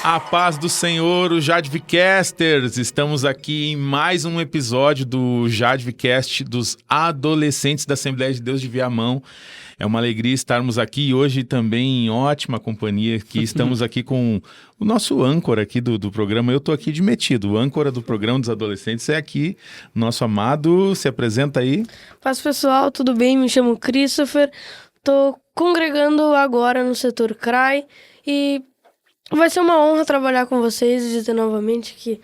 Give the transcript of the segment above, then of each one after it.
A paz do Senhor, os Jadvicasters! Estamos aqui em mais um episódio do Jadvicast dos adolescentes da Assembleia de Deus de Viamão. É uma alegria estarmos aqui hoje também em ótima companhia, que estamos aqui com o nosso âncora aqui do programa. Eu estou aqui de metido, o âncora do programa dos adolescentes é aqui, nosso amado, se apresenta aí. Paz pessoal, tudo bem? Me chamo Christopher, estou congregando agora no setor CRAI e vai ser uma honra trabalhar com vocês, dizer novamente que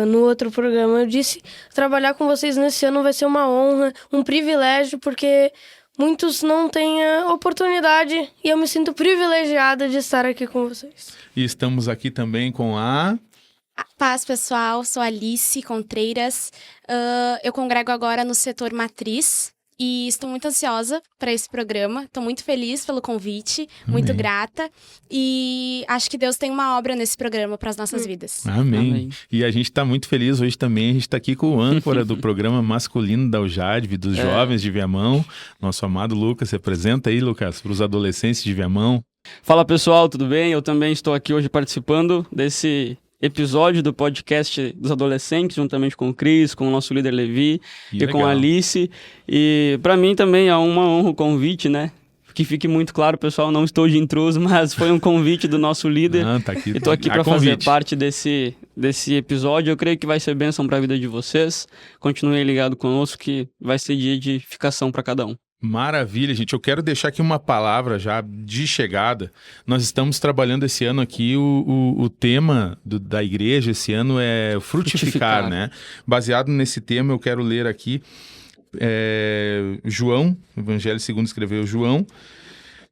no outro programa eu disse, trabalhar com vocês nesse ano vai ser uma honra, um privilégio, porque muitos não têm a oportunidade e eu me sinto privilegiada de estar aqui com vocês. E estamos aqui também com a... Paz, pessoal. Sou Alice Contreiras. Eu congrego agora no setor Matriz e estou muito ansiosa para esse programa. Estou muito feliz pelo convite, muito grata. E acho que Deus tem uma obra nesse programa para as nossas vidas. Amém. E a gente está muito feliz hoje também. A gente está aqui com o âncora do programa masculino da UJADV, dos jovens de Viamão. Nosso amado Lucas. Se apresenta aí, Lucas, para os adolescentes de Viamão. Fala pessoal, tudo bem? Eu também estou aqui hoje participando desse episódio do podcast dos adolescentes, juntamente com o Cris, com o nosso líder Levi e com a Alice. E para mim também é uma honra o convite, né? Que fique muito claro, pessoal, não estou de intruso, mas foi um convite do nosso líder. Tá aqui, e estou aqui para fazer parte desse episódio. Eu creio que vai ser bênção para a vida de vocês. Continuem ligados conosco que vai ser de edificação para cada um. Maravilha, gente. Eu quero deixar aqui uma palavra já de chegada. Nós estamos trabalhando esse ano aqui, o tema da igreja esse ano é frutificar, né? Baseado nesse tema, eu quero ler aqui João, Evangelho segundo escreveu João,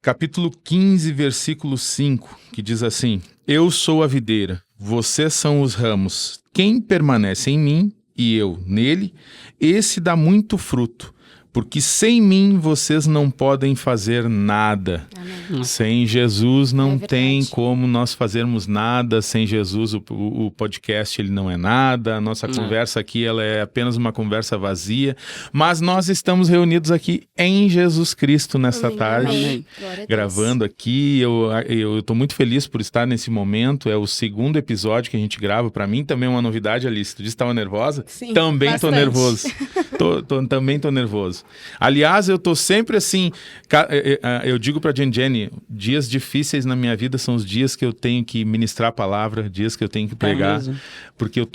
capítulo 15, versículo 5, que diz assim: Eu sou a videira, vocês são os ramos. Quem permanece em mim e eu nele, esse dá muito fruto. Porque sem mim vocês não podem fazer nada. Amém. Sem Jesus não tem como nós fazermos nada. Sem Jesus o podcast ele não é nada. A nossa conversa aqui ela é apenas uma conversa vazia. Mas nós estamos reunidos aqui em Jesus Cristo nessa tarde. Amém. Gravando aqui. Eu estou muito feliz por estar nesse momento. É o segundo episódio que a gente grava. Para mim também é uma novidade, Alice. Tu disse que estava nervosa? Sim, também estou nervoso. Também estou nervoso. Aliás, eu tô sempre assim, eu digo pra Jenny, dias difíceis na minha vida são os dias que eu tenho que ministrar a palavra, dias que eu tenho que pregar, porque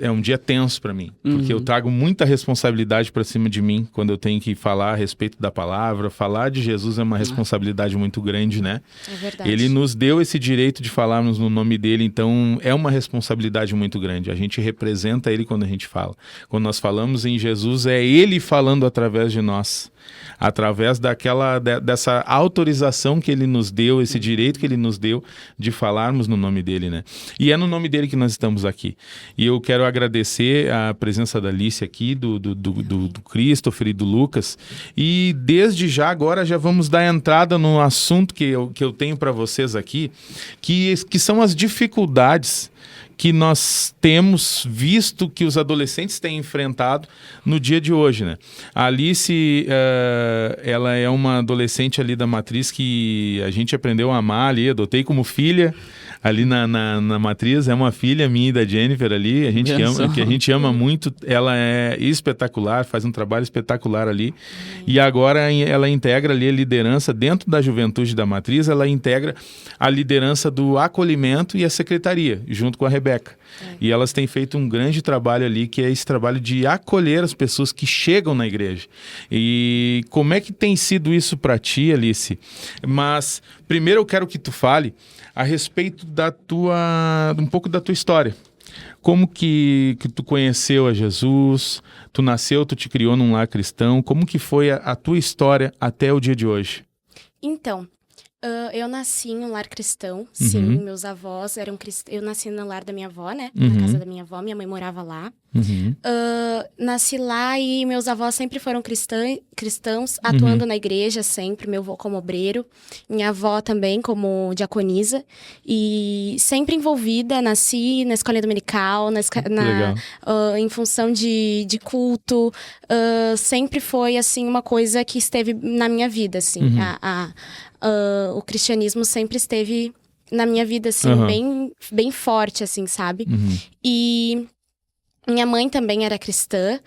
é um dia tenso pra mim, porque eu trago muita responsabilidade pra cima de mim quando eu tenho que falar a respeito da palavra. Falar de Jesus é uma responsabilidade muito grande, né? É verdade. Ele nos deu esse direito de falarmos no nome dele, então é uma responsabilidade muito grande. A gente representa ele quando a gente fala. Quando nós falamos em Jesus, é ele falando através de nós, através dessa autorização que ele nos deu, esse direito que ele nos deu de falarmos no nome dele, né? E é no nome dele que nós estamos aqui. E eu quero agradecer a presença da Alice aqui, do Christopher e do Lucas. E desde já, agora já vamos dar entrada no assunto que eu tenho para vocês aqui, que são as dificuldades que nós temos visto que os adolescentes têm enfrentado no dia de hoje, né? A Alice, ela é uma adolescente ali da Matriz que a gente aprendeu a amar ali, adotei como filha ali na Matriz, é uma filha minha e da Jennifer ali, que a gente ama muito. Ela é espetacular, faz um trabalho espetacular ali, e agora ela integra ali a liderança dentro da juventude da Matriz, ela integra a liderança do acolhimento e a secretaria, junto com a Rebeca. E elas têm feito um grande trabalho ali, que é esse trabalho de acolher as pessoas que chegam na igreja. E como é que tem sido isso para ti, Alice? Mas primeiro eu quero que tu fale a respeito um pouco da tua história. Como que tu conheceu a Jesus? Tu nasceu, tu te criou num lar cristão. Como que foi a tua história até o dia de hoje? Então, eu nasci em um lar cristão, sim, meus avós eram cristãos. Eu nasci no lar da minha avó, né? Na casa da minha avó, minha mãe morava lá. Nasci lá e meus avós sempre foram cristãos, atuando na igreja sempre, meu avô como obreiro, minha avó também como diaconisa, e sempre envolvida, nasci na escola dominical, em função de culto, sempre foi, assim, uma coisa que esteve na minha vida, assim, o cristianismo sempre esteve na minha vida, assim, bem forte, assim, sabe? E minha mãe também era cristã,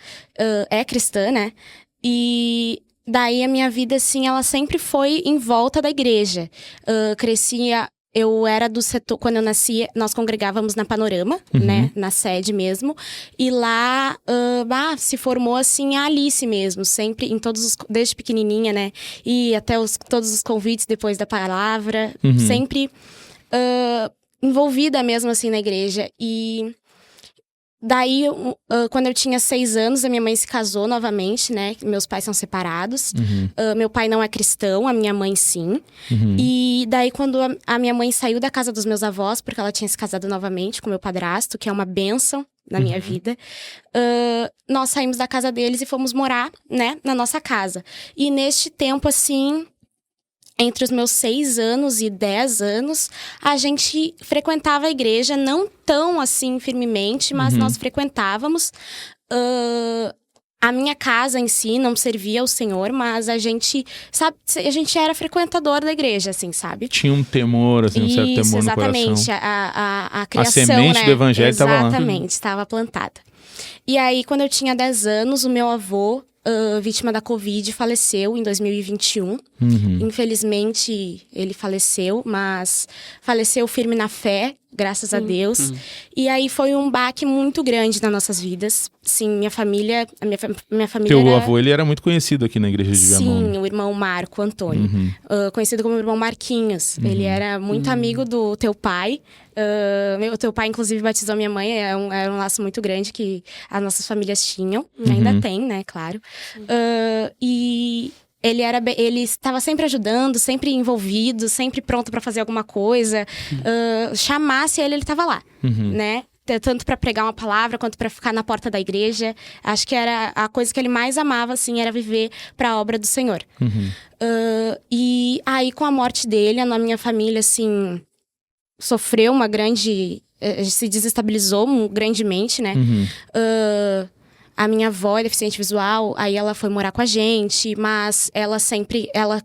é cristã, né? E daí a minha vida, assim, ela sempre foi em volta da igreja. Eu era do setor, quando eu nasci, nós congregávamos na Panorama, né, na sede mesmo, e lá se formou, assim, a Alice mesmo, sempre, desde pequenininha, né, e até todos os convites depois da palavra, sempre envolvida mesmo, assim, na igreja. E daí, quando eu tinha 6 anos, a minha mãe se casou novamente, né? Meus pais são separados. Meu pai não é cristão, a minha mãe sim. E daí, quando a minha mãe saiu da casa dos meus avós, porque ela tinha se casado novamente com meu padrasto, que é uma bênção na minha vida, nós saímos da casa deles e fomos morar, né, na nossa casa. E neste tempo, assim, entre os meus 6 anos e 10 anos, a gente frequentava a igreja, não tão assim firmemente, mas nós frequentávamos. A minha casa em si não servia ao Senhor, mas a gente, sabe, a gente era frequentador da igreja, assim, sabe? Tinha um temor, assim, um certo temor no coração. Exatamente, a criação, a semente, né, do evangelho estava lá. Exatamente, estava plantada. E aí, quando eu tinha 10 anos, o meu avô, vítima da Covid, faleceu em 2021. Infelizmente, ele faleceu, mas faleceu firme na fé, graças a Deus. E aí foi um baque muito grande nas nossas vidas. Sim, minha família Teu avô, ele era muito conhecido aqui na igreja de Viamão. Sim, o irmão Marco Antônio, conhecido como irmão Marquinhos. Ele era muito amigo do teu pai. O teu pai, inclusive, batizou minha mãe. Era um laço muito grande que as nossas famílias tinham. Ainda tem, né, claro. E ele estava sempre ajudando, sempre envolvido, sempre pronto para fazer alguma coisa. Chamasse ele estava lá, né? Tanto para pregar uma palavra, quanto para ficar na porta da igreja. Acho que era a coisa que ele mais amava, assim, era viver para a obra do Senhor. E aí, com a morte dele, a minha família, assim, sofreu uma grande... se desestabilizou grandemente, né? A minha avó é deficiente visual, aí ela foi morar com a gente, mas ela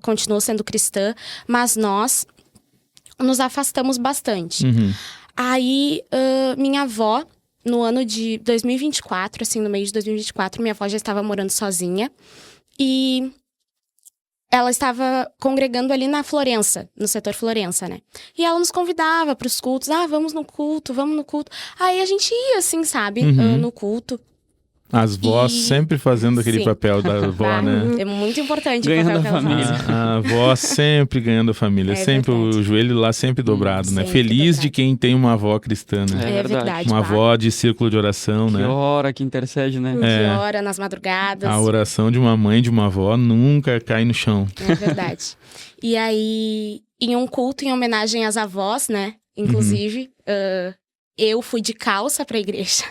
continuou sendo cristã, mas nós nos afastamos bastante. Aí, minha avó, no ano de 2024, assim, no meio de 2024, minha avó já estava morando sozinha, e ela estava congregando ali na Florença, no setor Florença, né? E ela nos convidava para os cultos, vamos no culto. Aí a gente ia, assim, sabe, no culto. As vós sempre fazendo aquele papel da avó, né? É muito importante ganhando o papel a família. A avó sempre ganhando a família. Sempre verdade. O joelho lá sempre dobrado, né? Feliz dobrado. De quem tem uma avó cristã, né? É verdade. Uma avó de círculo de oração, que né? Que ora, que intercede, né? Que ora nas madrugadas. A oração de uma mãe, de uma avó, nunca cai no chão. É verdade. E aí, em um culto em homenagem às avós, né? Inclusive... eu fui de calça pra igreja.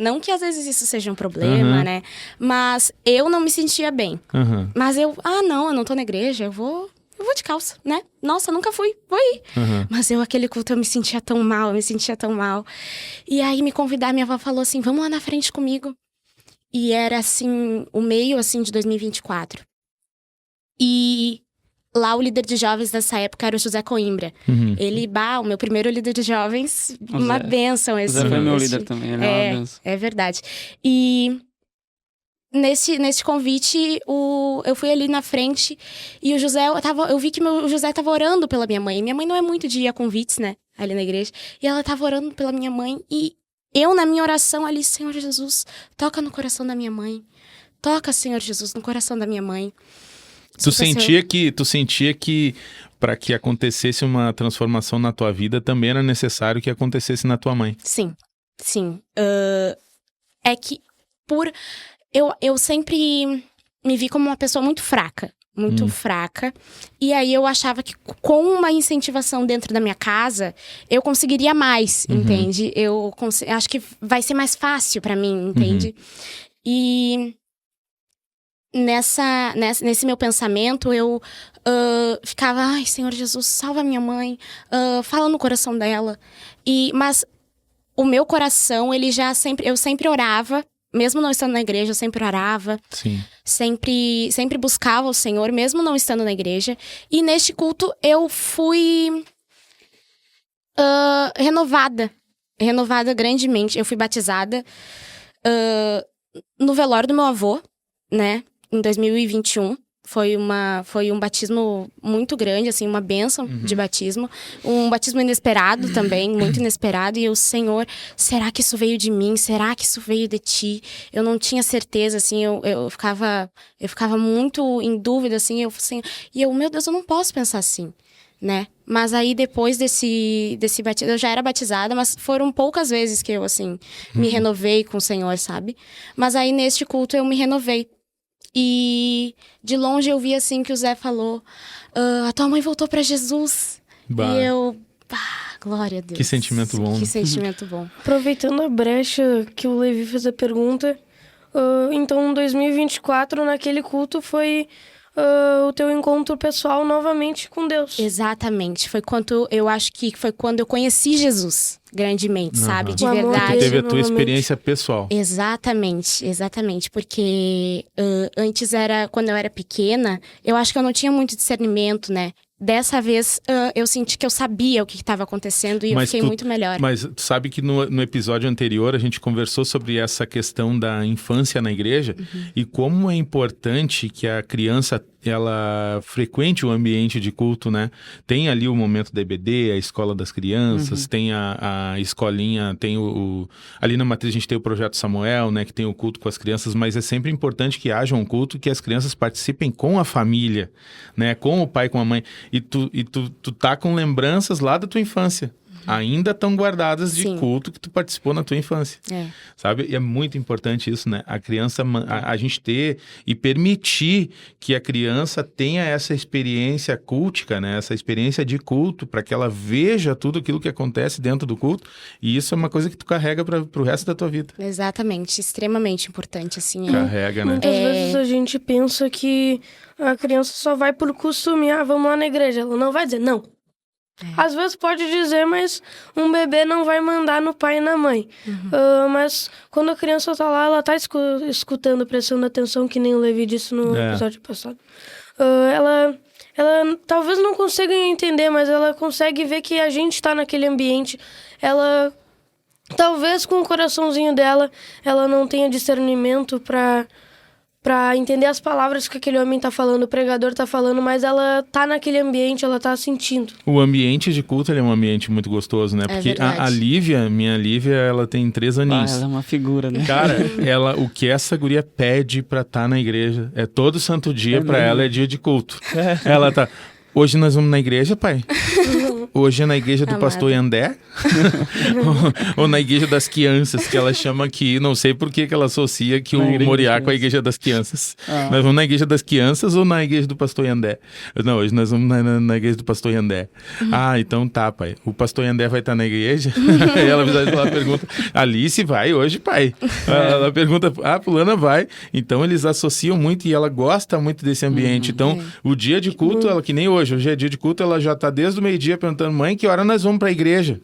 Não que às vezes isso seja um problema, né? Mas eu não me sentia bem. Mas eu não tô na igreja, eu vou de calça, né? Nossa, nunca fui, vou ir. Mas aquele culto, eu me sentia tão mal. E aí me convidaram, minha avó falou assim, vamos lá na frente comigo. E era assim, o meio assim de 2024. E... lá o líder de jovens dessa época era o José Coimbra. Ele, o meu primeiro líder de jovens, uma bênção. José foi meu líder também, ele é uma bênção. É verdade. E nesse convite, eu fui ali na frente e o José, eu vi que o José estava orando pela minha mãe. Minha mãe não é muito de ir a convites, né, ali na igreja. E ela estava orando pela minha mãe e eu, na minha oração ali, Senhor Jesus, toca no coração da minha mãe. Toca, Senhor Jesus, no coração da minha mãe. Tu sentia que para que acontecesse uma transformação na tua vida, também era necessário que acontecesse na tua mãe. Sim. É que eu sempre me vi como uma pessoa muito fraca. E aí eu achava que com uma incentivação dentro da minha casa, eu conseguiria mais, entende? Eu acho que vai ser mais fácil pra mim, entende? E... Nesse meu pensamento, eu ficava, ai, Senhor Jesus, salva minha mãe, fala no coração dela. Mas o meu coração, eu sempre orava, mesmo não estando na igreja, eu sempre orava. Sim. Sempre buscava o Senhor, mesmo não estando na igreja. E neste culto, eu fui Renovada grandemente. Eu fui batizada no velório do meu avô, né? Em 2021. Foi um batismo muito grande, assim, uma bênção de batismo. Um batismo inesperado também, muito inesperado. E o Senhor, será que isso veio de mim? Será que isso veio de ti? Eu não tinha certeza, assim, eu ficava muito em dúvida, assim, meu Deus, eu não posso pensar assim, né? Mas aí, depois desse batismo, eu já era batizada, mas foram poucas vezes que eu, assim, me renovei com o Senhor, sabe? Mas aí, neste culto, eu me renovei. E de longe eu vi assim que o Zé falou, a tua mãe voltou pra Jesus. Bah. E eu, glória a Deus. Que sentimento bom. Que sentimento bom. Aproveitando a brecha que o Levi fez a pergunta, então em 2024, naquele culto, foi o teu encontro pessoal novamente com Deus. Exatamente. Eu acho que foi quando eu conheci Jesus grandemente, sabe? De o verdade. Tu teve a tua experiência pessoal. Exatamente. Porque antes quando eu era pequena, eu acho que eu não tinha muito discernimento, né? Dessa vez, eu senti que eu sabia o que estava acontecendo e eu fiquei muito melhor. Mas tu sabe que no episódio anterior a gente conversou sobre essa questão da infância na igreja e como é importante que a criança ela frequente o ambiente de culto, né? Tem ali o momento da EBD, a escola das crianças, tem a escolinha, tem ali na matriz a gente tem o Projeto Samuel, né? Que tem o culto com as crianças, mas é sempre importante que haja um culto que as crianças participem com a família, né? Com o pai, com a mãe. E tu tá com lembranças lá da tua infância. Ainda estão guardadas de culto que tu participou na tua infância, sabe? E é muito importante isso, né? A criança, a gente ter e permitir que a criança tenha essa experiência cultica, né? Essa experiência de culto, para que ela veja tudo aquilo que acontece dentro do culto. E isso é uma coisa que tu carrega pro resto da tua vida. Exatamente, extremamente importante, assim. Carrega, né? Muitas vezes a gente pensa que a criança só vai por costume, vamos lá na igreja. Ela não vai dizer não. Às vezes pode dizer, mas um bebê não vai mandar no pai e na mãe. Mas quando a criança tá lá, ela tá escutando, prestando atenção, que nem o Levi disse no episódio passado. Ela talvez não consiga entender, mas ela consegue ver que a gente tá naquele ambiente. Ela, talvez com o coraçãozinho dela, ela não tenha discernimento pra entender as palavras que aquele homem tá falando, o pregador tá falando, mas ela tá naquele ambiente, ela tá sentindo. O ambiente de culto, ele é um ambiente muito gostoso, né? Porque a Lívia, minha Lívia, ela tem 3 aninhos. Ela é uma figura, né? Cara, o que essa guria pede pra estar na igreja, todo santo dia pra ela é dia de culto. Ela tá... Hoje nós vamos na igreja, pai? Hoje é na igreja do pastor Yandé? ou na igreja das crianças, que ela chama aqui, não sei por que ela associa que o Moriá com a igreja das crianças. Nós vamos na igreja das crianças ou na igreja do pastor Yandé? Não, hoje nós vamos na igreja do pastor Yandé. Então tá, pai. O pastor Yandé vai estar na igreja? Aí ela pergunta, Alice vai hoje, pai? Ela pergunta, fulana vai. Então eles associam muito e ela gosta muito desse ambiente. Então, o dia de culto, ela que nem hoje é dia de culto, ela já tá desde o meio-dia perguntando, mãe, que hora nós vamos pra igreja?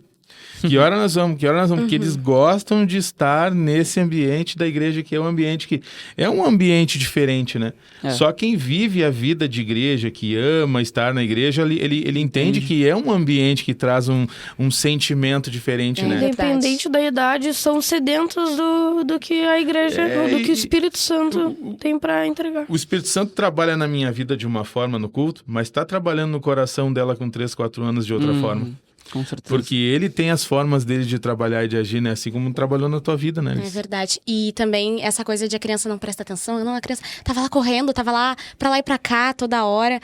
Que hora nós vamos? Porque eles gostam de estar nesse ambiente da igreja, que é um ambiente que é um ambiente diferente, né? Só quem vive a vida de igreja, que ama estar na igreja, ele entende que é um ambiente que traz um sentimento diferente, né? Independente da idade, são sedentos do que a igreja, do que o Espírito Santo tem para entregar. O Espírito Santo trabalha na minha vida de uma forma no culto, mas está trabalhando no coração dela com 3, 4 anos de outra forma. Com certeza. Porque ele tem as formas dele de trabalhar e de agir, né? Assim como trabalhou na tua vida, né? É verdade. E também essa coisa de a criança não presta atenção. A criança tava lá correndo, tava lá e pra cá toda hora.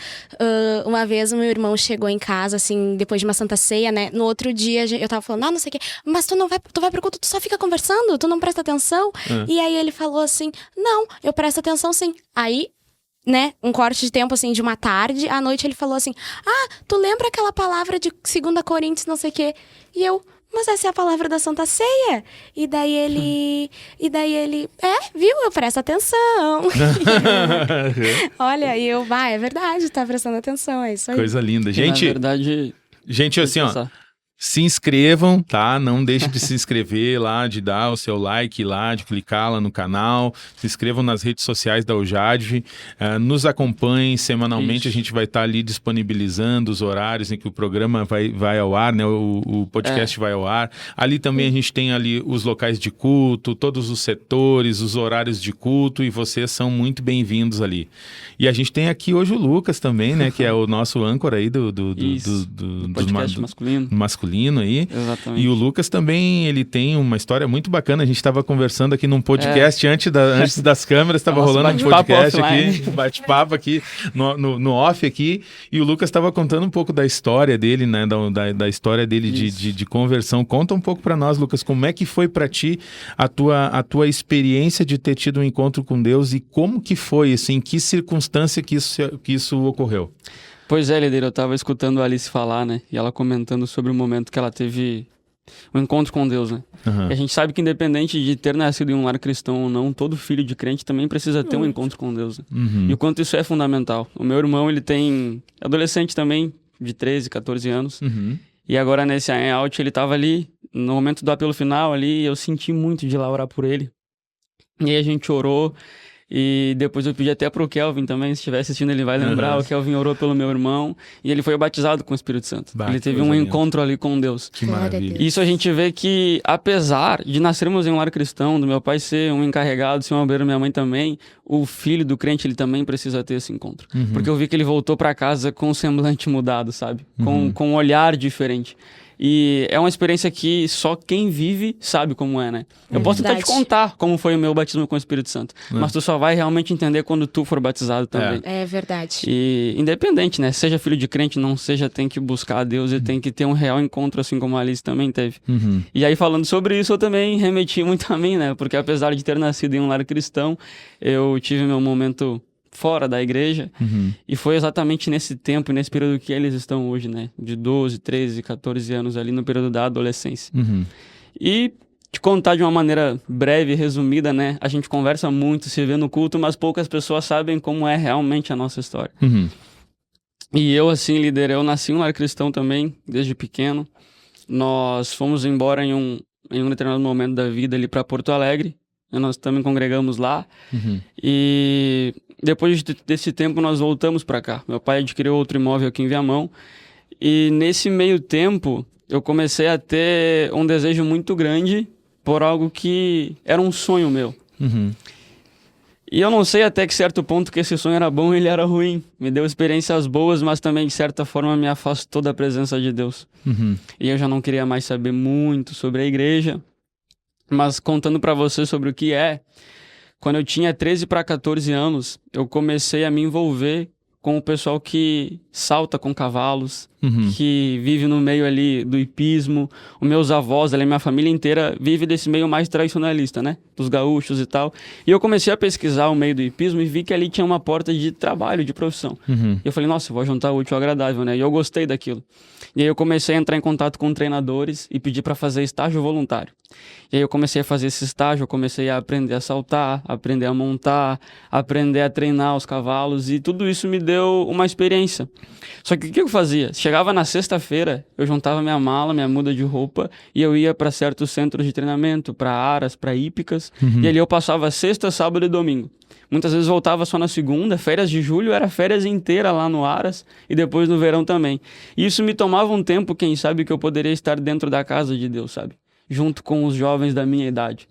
Uma vez o meu irmão chegou em casa, assim, depois de uma santa ceia, né? No outro dia eu tava falando, não sei o quê. Mas tu vai pro culto, tu só fica conversando, tu não presta atenção. E aí ele falou assim, não, eu presto atenção sim. Aí... né, um corte de tempo, assim, de uma tarde, à noite ele falou assim, tu lembra aquela palavra de 2 Coríntios, não sei o quê? E eu, mas essa é a palavra da Santa Ceia. E daí ele, viu, eu presto atenção. Olha, e eu, é verdade, tá prestando atenção, é isso aí. Coisa linda. Gente, na verdade... assim, ó, Se inscrevam, tá? Não deixe de se inscrever lá, de dar o seu like lá, de clicar lá no canal. Se inscrevam nas redes sociais da UJADV. Nos acompanhem semanalmente. Isso. A gente vai estar ali disponibilizando os horários em que o programa vai ao ar, né? O podcast vai ao ar. Ali também a gente tem ali os locais de culto, todos os setores, os horários de culto, e vocês são muito bem-vindos ali. E a gente tem aqui hoje o Lucas também, né? Que é o nosso âncora aí do podcast masculino aí. Exatamente. E o Lucas também, ele tem uma história muito bacana. A gente estava conversando aqui num podcast antes das câmeras, estava rolando um podcast aqui, bate-papo aqui no off aqui, e o Lucas estava contando um pouco da história dele, né, da história dele de conversão. Conta um pouco para nós, Lucas, como é que foi para ti a tua experiência de ter tido um encontro com Deus, e como que foi, assim, em que circunstância que isso ocorreu? Pois é, líder, eu tava escutando a Alice falar, né? E ela comentando sobre o momento que ela teve um encontro com Deus, né? Uhum. E a gente sabe que independente de ter nascido em um lar cristão ou não, todo filho de crente também precisa ter um encontro com Deus, né? Uhum. E o quanto isso é fundamental. O meu irmão, ele tem adolescente também, de 13, 14 anos. Uhum. E agora nesse hangout ele tava ali, no momento do apelo final ali, eu senti muito de ir lá orar por ele. E aí a gente orou. E depois eu pedi até pro Kelvin também, se estiver assistindo ele vai lembrar, o Kelvin orou pelo meu irmão e ele foi batizado com o Espírito Santo. Ele teve um encontro ali com Deus. Que maravilha. Isso a gente vê que, apesar de nascermos em um lar cristão, do meu pai ser um encarregado, ser um obreiro, minha mãe também, o filho do crente, ele também precisa ter esse encontro. Uhum. Porque eu vi que ele voltou para casa com um semblante mudado, sabe? Com um olhar diferente. E é uma experiência que só quem vive sabe como é, né? Eu posso até te contar como foi o meu batismo com o Espírito Santo, mas tu só vai realmente entender quando tu for batizado também. É verdade. E independente, né? Seja filho de crente, não seja, tem que buscar a Deus e tem que ter um real encontro, assim como a Alice também teve. Uhum. E aí, falando sobre isso, eu também remeti muito a mim, né? Porque apesar de ter nascido em um lar cristão, eu tive meu momento fora da igreja, e foi exatamente nesse tempo, nesse período que eles estão hoje, né? De 12, 13, 14 anos ali no período da adolescência. E te contar de uma maneira breve, resumida, né? A gente conversa muito, se vê no culto, mas poucas pessoas sabem como é realmente a nossa história. E eu, assim, líder, eu nasci em um lar cristão também, desde pequeno. Nós fomos embora em um determinado momento da vida ali para Porto Alegre. Nós também congregamos lá. E depois desse tempo nós voltamos para cá. Meu pai adquiriu outro imóvel aqui em Viamão. E nesse meio tempo eu comecei a ter um desejo muito grande por algo que era um sonho meu. E eu não sei até que certo ponto que esse sonho era bom ou ele era ruim. Me deu experiências boas, mas também de certa forma me afastou da presença de Deus. E eu já não queria mais saber muito sobre a igreja. Mas contando para você sobre o que é, quando eu tinha 13 para 14 anos, eu comecei a me envolver com o pessoal que salta com cavalos, que vive no meio ali do hipismo. Os meus avós, ali, minha família inteira vive desse meio mais tradicionalista, né? Dos gaúchos e tal. E eu comecei a pesquisar o meio do hipismo e vi que ali tinha uma porta de trabalho, de profissão. E eu falei, nossa, eu vou juntar o útil ao agradável, né? E eu gostei daquilo. E aí eu comecei a entrar em contato com treinadores e pedir para fazer estágio voluntário. E aí eu comecei a fazer esse estágio, eu comecei a aprender a saltar, aprender a montar, aprender a treinar os cavalos, e tudo isso me deu uma experiência. Só que o que eu fazia? Chegava na sexta-feira, eu juntava minha mala, minha muda de roupa, e eu ia para certos centros de treinamento, para aras, para hípicas, e ali eu passava sexta, sábado e domingo. Muitas vezes voltava só na segunda, férias de julho era férias inteira lá no Aras, e depois no verão também. E isso me tomava um tempo, quem sabe, que eu poderia estar dentro da casa de Deus, sabe? Junto com os jovens da minha idade.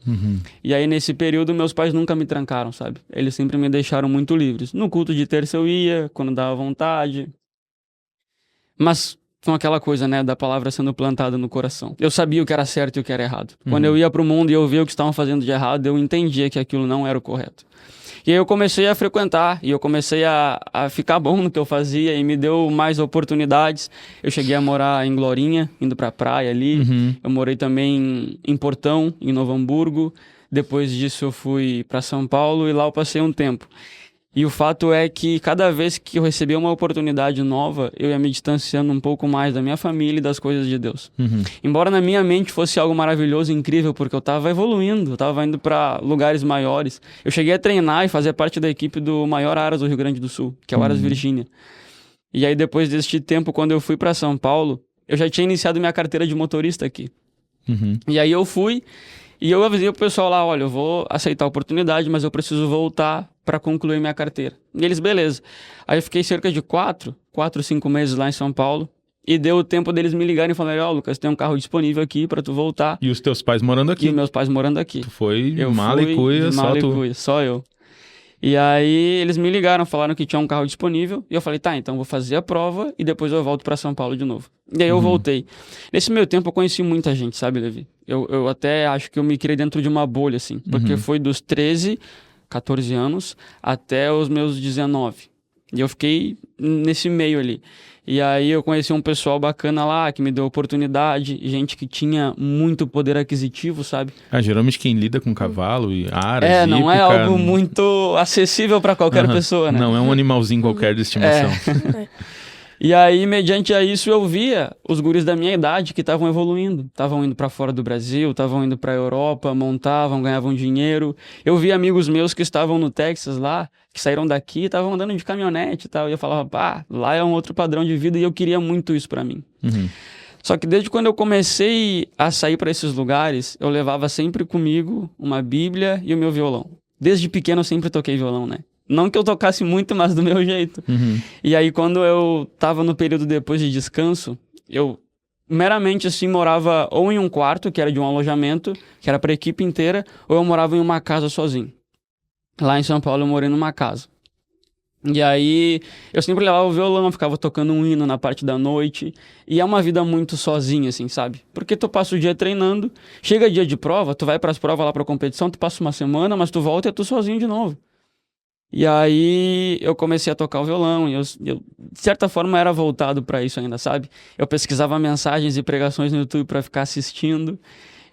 E aí, nesse período, meus pais nunca me trancaram, sabe? Eles sempre me deixaram muito livres. No culto de terça eu ia, quando dava vontade. Mas com aquela coisa, né, da palavra sendo plantada no coração. Eu sabia o que era certo e o que era errado. Quando eu ia pro mundo e eu via o que estavam fazendo de errado, eu entendia que aquilo não era o correto. E aí eu comecei a frequentar, e eu comecei a ficar bom no que eu fazia, e me deu mais oportunidades. Eu cheguei a morar em Glorinha, indo pra praia ali. Eu morei também em Portão, em Novo Hamburgo. Depois disso eu fui para São Paulo, e lá eu passei um tempo. E o fato é que cada vez que eu recebia uma oportunidade nova, eu ia me distanciando um pouco mais da minha família e das coisas de Deus. Embora na minha mente fosse algo maravilhoso e incrível, porque eu estava evoluindo, eu estava indo para lugares maiores. Eu cheguei a treinar e fazer parte da equipe do maior Aras do Rio Grande do Sul, que é o Aras Virgínia. E aí depois deste tempo, quando eu fui para São Paulo, eu já tinha iniciado minha carteira de motorista aqui. E aí eu fui e eu avisei o pessoal lá, olha, eu vou aceitar a oportunidade, mas eu preciso voltar para concluir minha carteira. E eles, beleza. Aí eu fiquei cerca de 4, 5 meses lá em São Paulo. E deu o tempo deles me ligarem e falarem, ó, Lucas, tem um carro disponível aqui pra tu voltar. E os teus pais morando aqui? E meus pais morando aqui. Tu foi mala e cuia, só tu? Só eu. E aí eles me ligaram, falaram que tinha um carro disponível. E eu falei, tá, então vou fazer a prova e depois eu volto pra São Paulo de novo. E aí eu voltei. Nesse meio tempo eu conheci muita gente, sabe, Levi? Eu até acho que eu me criei dentro de uma bolha, assim. Porque foi dos 13, 14 anos até os meus 19. E eu fiquei nesse meio ali. E aí eu conheci um pessoal bacana lá, que me deu oportunidade, gente que tinha muito poder aquisitivo, sabe? Geralmente quem lida com cavalo e aras, não é algo muito acessível para qualquer pessoa, né? Não é um animalzinho qualquer de estimação. E aí, mediante a isso, eu via os guris da minha idade que estavam evoluindo. Estavam indo para fora do Brasil, estavam indo para a Europa, montavam, ganhavam dinheiro. Eu vi amigos meus que estavam no Texas lá, que saíram daqui e estavam andando de caminhonete e tal. E eu falava, pá, lá é um outro padrão de vida e eu queria muito isso para mim. Só que desde quando eu comecei a sair para esses lugares, eu levava sempre comigo uma Bíblia e o meu violão. Desde pequeno eu sempre toquei violão, né? Não que eu tocasse muito, mas do meu jeito. E aí, quando eu tava no período depois de descanso, eu meramente, assim, morava ou em um quarto, que era de um alojamento, que era pra equipe inteira, ou eu morava em uma casa sozinho. Lá em São Paulo, eu morei numa casa. E aí, eu sempre levava o violão, ficava tocando um hino na parte da noite. E é uma vida muito sozinha, assim, sabe? Porque tu passa o dia treinando, chega dia de prova, tu vai pras provas lá pra competição, tu passa uma semana, mas tu volta e é tu sozinho de novo. E aí eu comecei a tocar o violão e eu de certa forma era voltado para isso ainda, sabe? Eu pesquisava mensagens e pregações no YouTube para ficar assistindo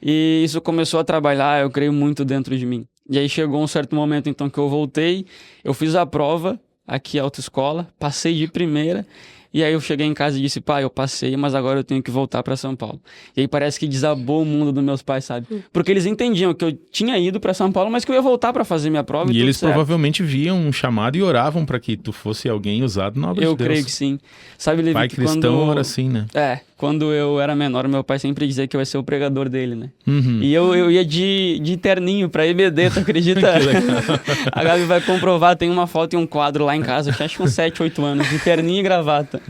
e isso começou a trabalhar, eu creio, muito dentro de mim. E aí chegou um certo momento então que eu voltei, eu fiz a prova aqui à autoescola, passei de primeira. E aí eu cheguei em casa e disse, pai, eu passei, mas agora eu tenho que voltar para São Paulo. E aí parece que desabou o mundo dos meus pais, sabe? Porque eles entendiam que eu tinha ido para São Paulo, mas que eu ia voltar para fazer minha prova. E eles provavelmente viam um chamado e oravam para que tu fosse alguém usado na obra de Deus. Eu creio que sim. Sabe, Levi, pai cristão era assim, né? Quando eu era menor, meu pai sempre dizia que eu ia ser o pregador dele, né? E eu ia de terninho pra EBD, tu acredita? A Gabi vai comprovar, tem uma foto e um quadro lá em casa, eu tinha acho que uns 7, 8 anos, de terninho e gravata.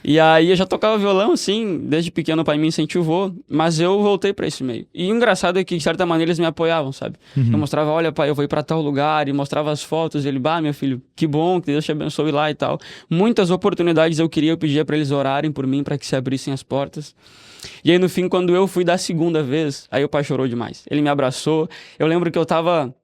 E aí eu já tocava violão, assim, desde pequeno o pai me incentivou, mas eu voltei pra esse meio. E o engraçado é que, de certa maneira, eles me apoiavam, sabe? Eu mostrava, olha, pai, eu vou ir pra tal lugar, e mostrava as fotos, e ele, meu filho, que bom, que Deus te abençoe lá e tal. Muitas oportunidades eu pedia pra eles orarem por mim, pra que se abrissem as portas. E aí, no fim, quando eu fui da segunda vez, aí o pai chorou demais. Ele me abraçou, eu lembro que eu tava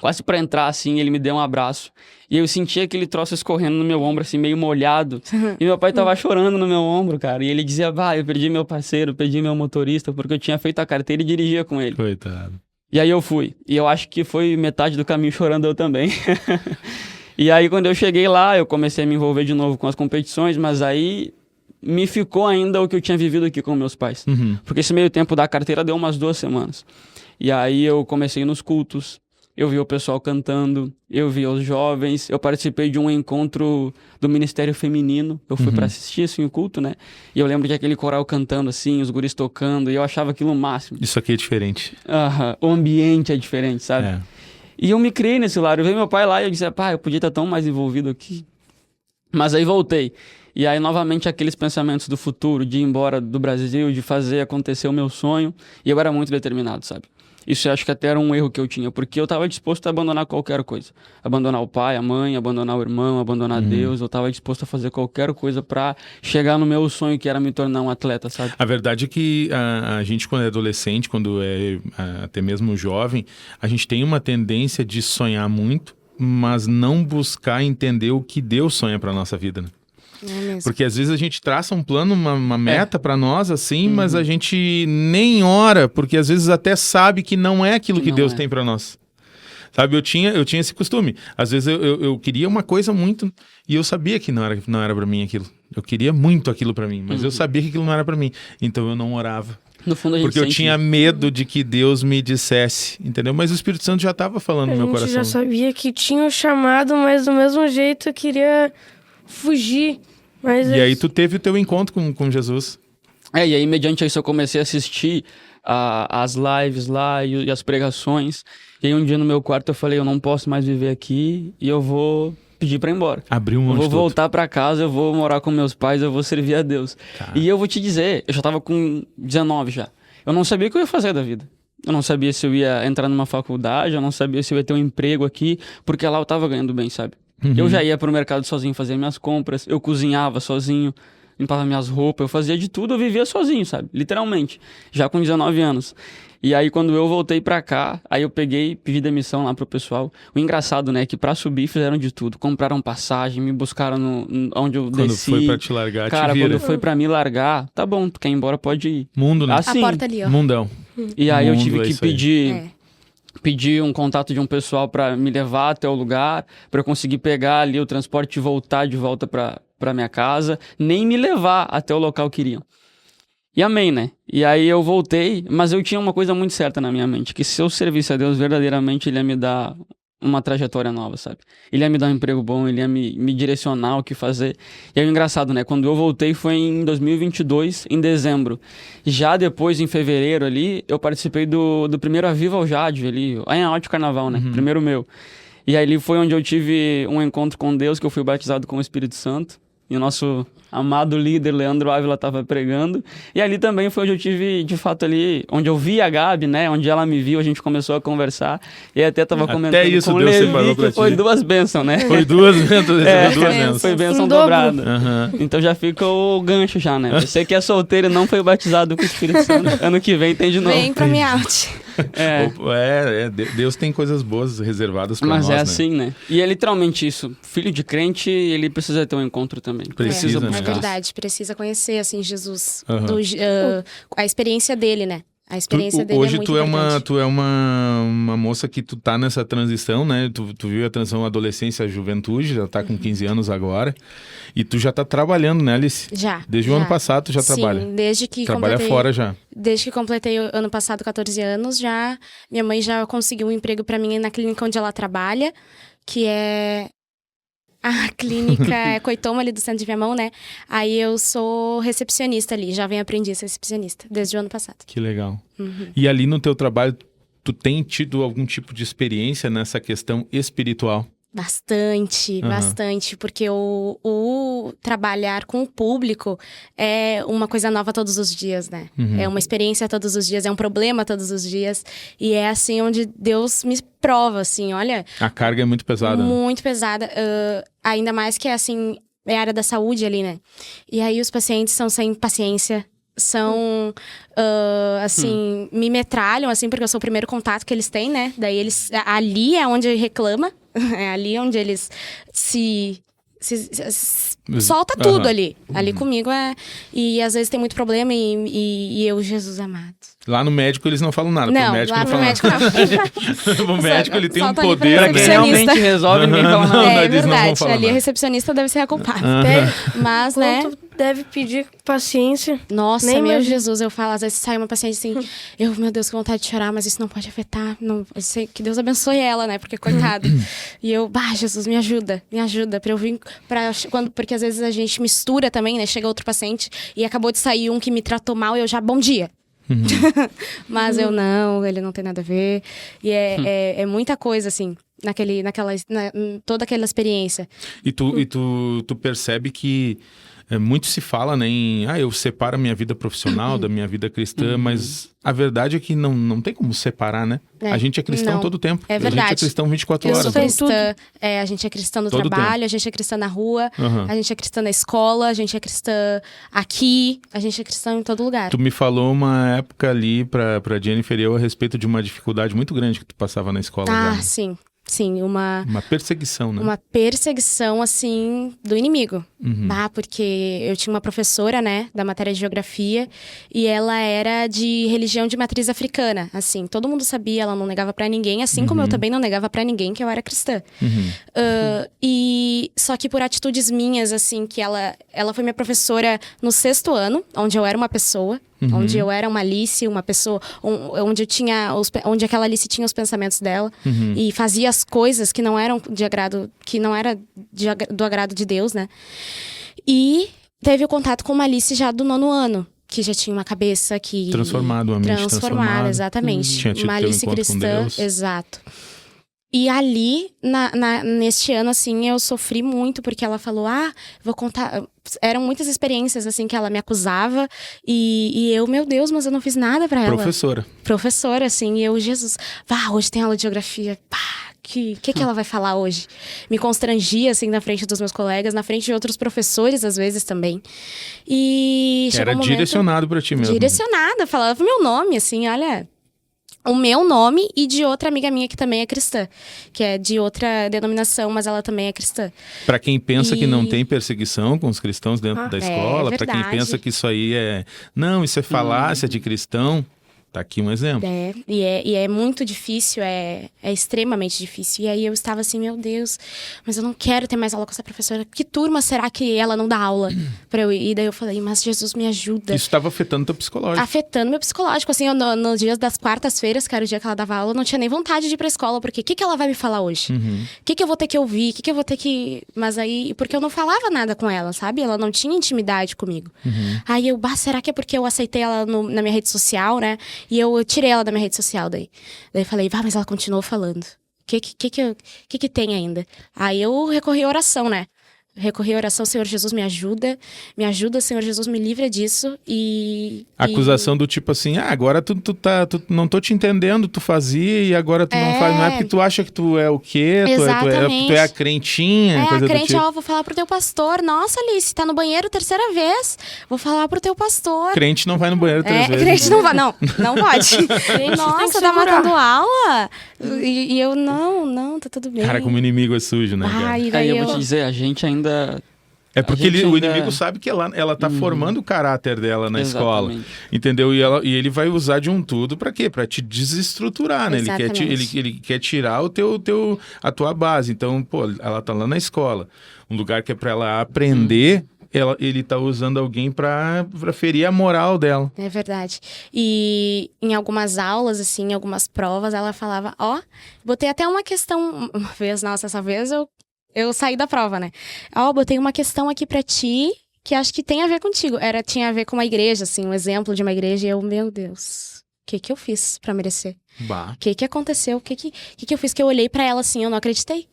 quase pra entrar, assim, ele me deu um abraço. E eu sentia aquele troço escorrendo no meu ombro, assim, meio molhado. E meu pai tava chorando no meu ombro, cara. E ele dizia, eu perdi meu parceiro, perdi meu motorista, porque eu tinha feito a carteira e dirigia com ele. Coitado. E aí eu fui. E eu acho que foi metade do caminho chorando eu também. E aí, quando eu cheguei lá, eu comecei a me envolver de novo com as competições, mas aí me ficou ainda o que eu tinha vivido aqui com meus pais. Porque esse meio tempo da carteira deu umas 2 semanas. E aí eu comecei nos cultos. Eu vi o pessoal cantando, eu vi os jovens, eu participei de um encontro do Ministério Feminino, eu fui pra assistir assim, o culto, né? E eu lembro de aquele coral cantando assim, os guris tocando, e eu achava aquilo o máximo. Isso aqui é diferente. O ambiente é diferente, sabe? E eu me criei nesse lado, eu vi meu pai lá e eu disse, eu podia estar tão mais envolvido aqui. Mas aí voltei. E aí, novamente, aqueles pensamentos do futuro, de ir embora do Brasil, de fazer acontecer o meu sonho, e eu era muito determinado, sabe? Isso eu acho que até era um erro que eu tinha, porque eu estava disposto a abandonar qualquer coisa. Abandonar o pai, a mãe, abandonar o irmão, abandonar Deus. Eu estava disposto a fazer qualquer coisa para chegar no meu sonho, que era me tornar um atleta, sabe? A verdade é que a gente, quando é adolescente, quando é até mesmo jovem, a gente tem uma tendência de sonhar muito, mas não buscar entender o que Deus sonha para nossa vida, né? Porque às vezes a gente traça um plano, uma meta pra nós, assim, mas a gente nem ora, porque às vezes até sabe que não é aquilo que Deus tem pra nós. Sabe, eu tinha esse costume. Às vezes eu queria uma coisa muito, e eu sabia que não era pra mim aquilo. Eu queria muito aquilo pra mim, mas eu sabia que aquilo não era pra mim. Então eu não orava. No fundo, a gente porque eu tinha medo de que Deus me dissesse, entendeu? Mas o Espírito Santo já estava falando no meu coração. A gente já sabia que tinha o chamado, mas do mesmo jeito eu queria fugir. Mas e aí tu teve o teu encontro com Jesus. E aí, mediante isso, eu comecei a assistir as lives lá e as pregações. E aí, um dia no meu quarto, eu falei, eu não posso mais viver aqui e eu vou pedir pra ir embora. Abriu um monte. Eu vou voltar pra casa, eu vou morar com meus pais, eu vou servir a Deus. Tá. E eu vou te dizer, eu já tava com 19 já. Eu não sabia o que eu ia fazer da vida. Eu não sabia se eu ia entrar numa faculdade, eu não sabia se eu ia ter um emprego aqui, porque lá eu tava ganhando bem, sabe? Eu já ia pro mercado sozinho fazer minhas compras, eu cozinhava sozinho, limpava minhas roupas, eu fazia de tudo, eu vivia sozinho, sabe? Literalmente, já com 19 anos. E aí, quando eu voltei pra cá, aí eu peguei, pedi demissão lá pro pessoal. O engraçado, né, é que pra subir fizeram de tudo. Compraram passagem, me buscaram onde eu desci. Quando foi pra te largar, cara, te vira. quando foi pra me largar, tá bom, tu quer ir embora, pode ir. Mundo, né? A porta ali, ó. Mundão. E aí eu Mundo, tive é que isso aí. pedir um contato de um pessoal pra me levar até o lugar, pra eu conseguir pegar ali o transporte e voltar de volta pra minha casa, nem me levar até o local que iriam. E amém, né? E aí eu voltei, mas eu tinha uma coisa muito certa na minha mente, que se eu servisse a Deus verdadeiramente, Ele ia me dar uma trajetória nova, sabe? Ele ia me dar um emprego bom, Ele ia me direcionar o que fazer. E aí o engraçado, né? Quando eu voltei foi em 2022, em dezembro. Já depois, em fevereiro ali, eu participei do primeiro Aviva ao Jade ali, em Ótimo Carnaval, né? Primeiro meu. E aí ali foi onde eu tive um encontro com Deus, que eu fui batizado com o Espírito Santo. E o nosso amado líder, Leandro Ávila, estava pregando. E ali também foi onde eu tive, de fato, ali, onde eu vi a Gabi, né? Onde ela me viu, a gente começou a conversar. E até tava comentando isso com o Deus Levi, separou pra que foi ti. 2 bênçãos, né? Foi duas bênçãos. Foi bênção Em dobro. dobrada. Aham. Então já fica o gancho já, né? Você que é solteiro e não foi batizado com o Espírito Santo, ano que vem tem de novo. Vem pra me out. Deus tem coisas boas reservadas pra Mas nós, é né? assim, né? E é literalmente isso. Filho de crente, ele precisa ter um encontro também. Precisa, né? É verdade, precisa conhecer, assim, Jesus. Aham. A experiência dele, né? A experiência dele Hoje é muito tu é importante. uma moça que tu tá nessa transição, né? Tu viu a transição adolescência à juventude, já tá com 15 anos agora. E tu já tá trabalhando, né, Alice? Já. Desde o ano passado tu já trabalha. Sim, desde que Trabalha completei... fora já. Desde que completei o ano passado 14 anos, já minha mãe já conseguiu um emprego pra mim na clínica onde ela trabalha, que é a clínica é Coitoma ali do centro de Viamão, né? Aí eu sou recepcionista ali, já venho aprender a ser recepcionista desde o ano passado. Que legal. E ali no teu trabalho, tu tem tido algum tipo de experiência nessa questão espiritual? Bastante, bastante, porque o trabalhar com o público é uma coisa nova todos os dias, né? É uma experiência todos os dias, é um problema todos os dias, e é assim onde Deus me prova, assim, olha... A carga é muito pesada. Né? Muito pesada, ainda mais que, assim, é a área da saúde ali, né? E aí os pacientes são sem paciência, são, assim, me metralham, assim, porque eu sou o primeiro contato que eles têm, né? Daí eles, ali é onde reclama, é ali onde eles se solta tudo ali. Ali comigo é... E às vezes tem muito problema e eu, Jesus amado. Lá no médico eles não falam nada. Não, pro médico lá não no fala médico nada. O médico ele tem um Solta ali pra poder, Pra né? quem recepcionista. realmente resolve, ninguém fala nada. Não, É eles não vão verdade, falar ali a nada. recepcionista deve ser a culpada. Mas, né... Quanto deve pedir paciência. Nossa, Nem meu imagino. Jesus, eu falo, às vezes sai uma paciente assim, meu Deus, que vontade de chorar, mas isso não pode afetar, não, eu sei que Deus abençoe ela, né, porque coitado. E eu, Jesus, me ajuda pra eu vir, porque às vezes a gente mistura também, né, chega outro paciente e acabou de sair um que me tratou mal e eu já, bom dia. Mas eu não, ele não tem nada a ver, e é muita coisa, assim, toda aquela experiência. E tu percebe que muito se fala, né, em eu separo a minha vida profissional da minha vida cristã, mas a verdade é que não tem como separar, né? É, A gente é cristão não. todo o tempo. É A gente é verdade. cristão 24 Eu horas. sou né? cristã, a gente é cristã no Todo trabalho, a gente é cristã na rua, Aham. a gente é cristã na escola, a gente é cristã aqui, a gente é cristã em todo lugar. Tu me falou uma época ali pra Jennifer e eu a respeito de uma dificuldade muito grande que tu passava na escola. já, né? Sim. Sim, uma perseguição, né? perseguição, assim, do inimigo. Uhum. Porque eu tinha uma professora, né, da matéria de geografia, e ela era de religião de matriz africana, assim. Todo mundo sabia, ela não negava pra ninguém, assim como eu também não negava pra ninguém que eu era cristã. E só que por atitudes minhas, assim, que ela foi minha professora no 6º ano, onde eu era uma pessoa, onde eu era uma Alice, uma pessoa, onde aquela Alice tinha os pensamentos dela e fazia as coisas que não eram de agrado, que não era do agrado de Deus, né? E teve o contato com uma Alice já do 9º ano. que já tinha uma cabeça que... Transformada, uma mente transformada. Exatamente. Tinha tido uma Alice cristã, exato. E ali, neste ano, assim, eu sofri muito, porque ela falou, vou contar... Eram muitas experiências, assim, que ela me acusava, e eu, meu Deus, mas eu não fiz nada pra ela. Professora, assim, e eu, Jesus, hoje tem aula de geografia, que ela vai falar hoje? Me constrangia, assim, na frente dos meus colegas, na frente de outros professores, às vezes, também. E era direcionado pra ti mesmo. Direcionada, falava meu nome, assim, olha... O meu nome e de outra amiga minha que também é cristã, que é de outra denominação, mas ela também é cristã. Para quem pensa que não tem perseguição com os cristãos dentro da escola, para quem pensa que isso aí isso é falácia de cristão, tá aqui um exemplo. E é muito difícil, é extremamente difícil. E aí eu estava assim, meu Deus, mas eu não quero ter mais aula com essa professora. Que turma será que ela não dá aula pra eu ir? E daí eu falei, mas Jesus me ajuda. Isso estava afetando teu psicológico. Afetando meu psicológico. Assim, no dia das quartas-feiras, que era o dia que ela dava aula, eu não tinha nem vontade de ir pra escola, porque o que ela vai me falar hoje? O que eu vou ter que ouvir? O que eu vou ter que... Mas aí, porque eu não falava nada com ela, sabe? Ela não tinha intimidade comigo. Aí eu, será que é porque eu aceitei ela na minha rede social, né? E eu tirei ela da minha rede social daí. Daí falei, mas ela continuou falando. O que tem ainda? Aí eu recorri à oração, né? Recorri à oração, Senhor Jesus, me ajuda, Senhor Jesus, me livra disso. Acusação do tipo assim, agora tu não tô te entendendo, tu fazia e agora tu não faz. Não é porque tu acha que tu é o quê? Tu é a crentinha. A crente, tipo. Vou falar pro teu pastor. Nossa, Alice, tá no banheiro terceira vez. Vou falar pro teu pastor. Crente não vai no banheiro 3 vezes. Crente não vai, não pode. Nossa, tá matando aula? E eu, não, tá tudo bem. Cara, como inimigo é sujo, né? Eu vou te dizer, a gente ainda... É porque o inimigo sabe que ela tá formando o caráter dela na escola, entendeu? E ele vai usar de um tudo pra quê? Pra te desestruturar, né? Ele quer tirar a tua base. Então, ela tá lá na escola, um lugar que é pra ela aprender... Ele tá usando alguém pra ferir a moral dela. É verdade. E em algumas aulas, assim, em algumas provas, ela falava, botei até uma questão, uma vez, essa vez eu saí da prova, né? Botei uma questão aqui pra ti, que acho que tem a ver contigo. Tinha a ver com uma igreja, assim, um exemplo de uma igreja, e eu, meu Deus, o que eu fiz pra merecer? O que aconteceu? O que eu fiz? Que eu olhei pra ela, assim, eu não acreditei.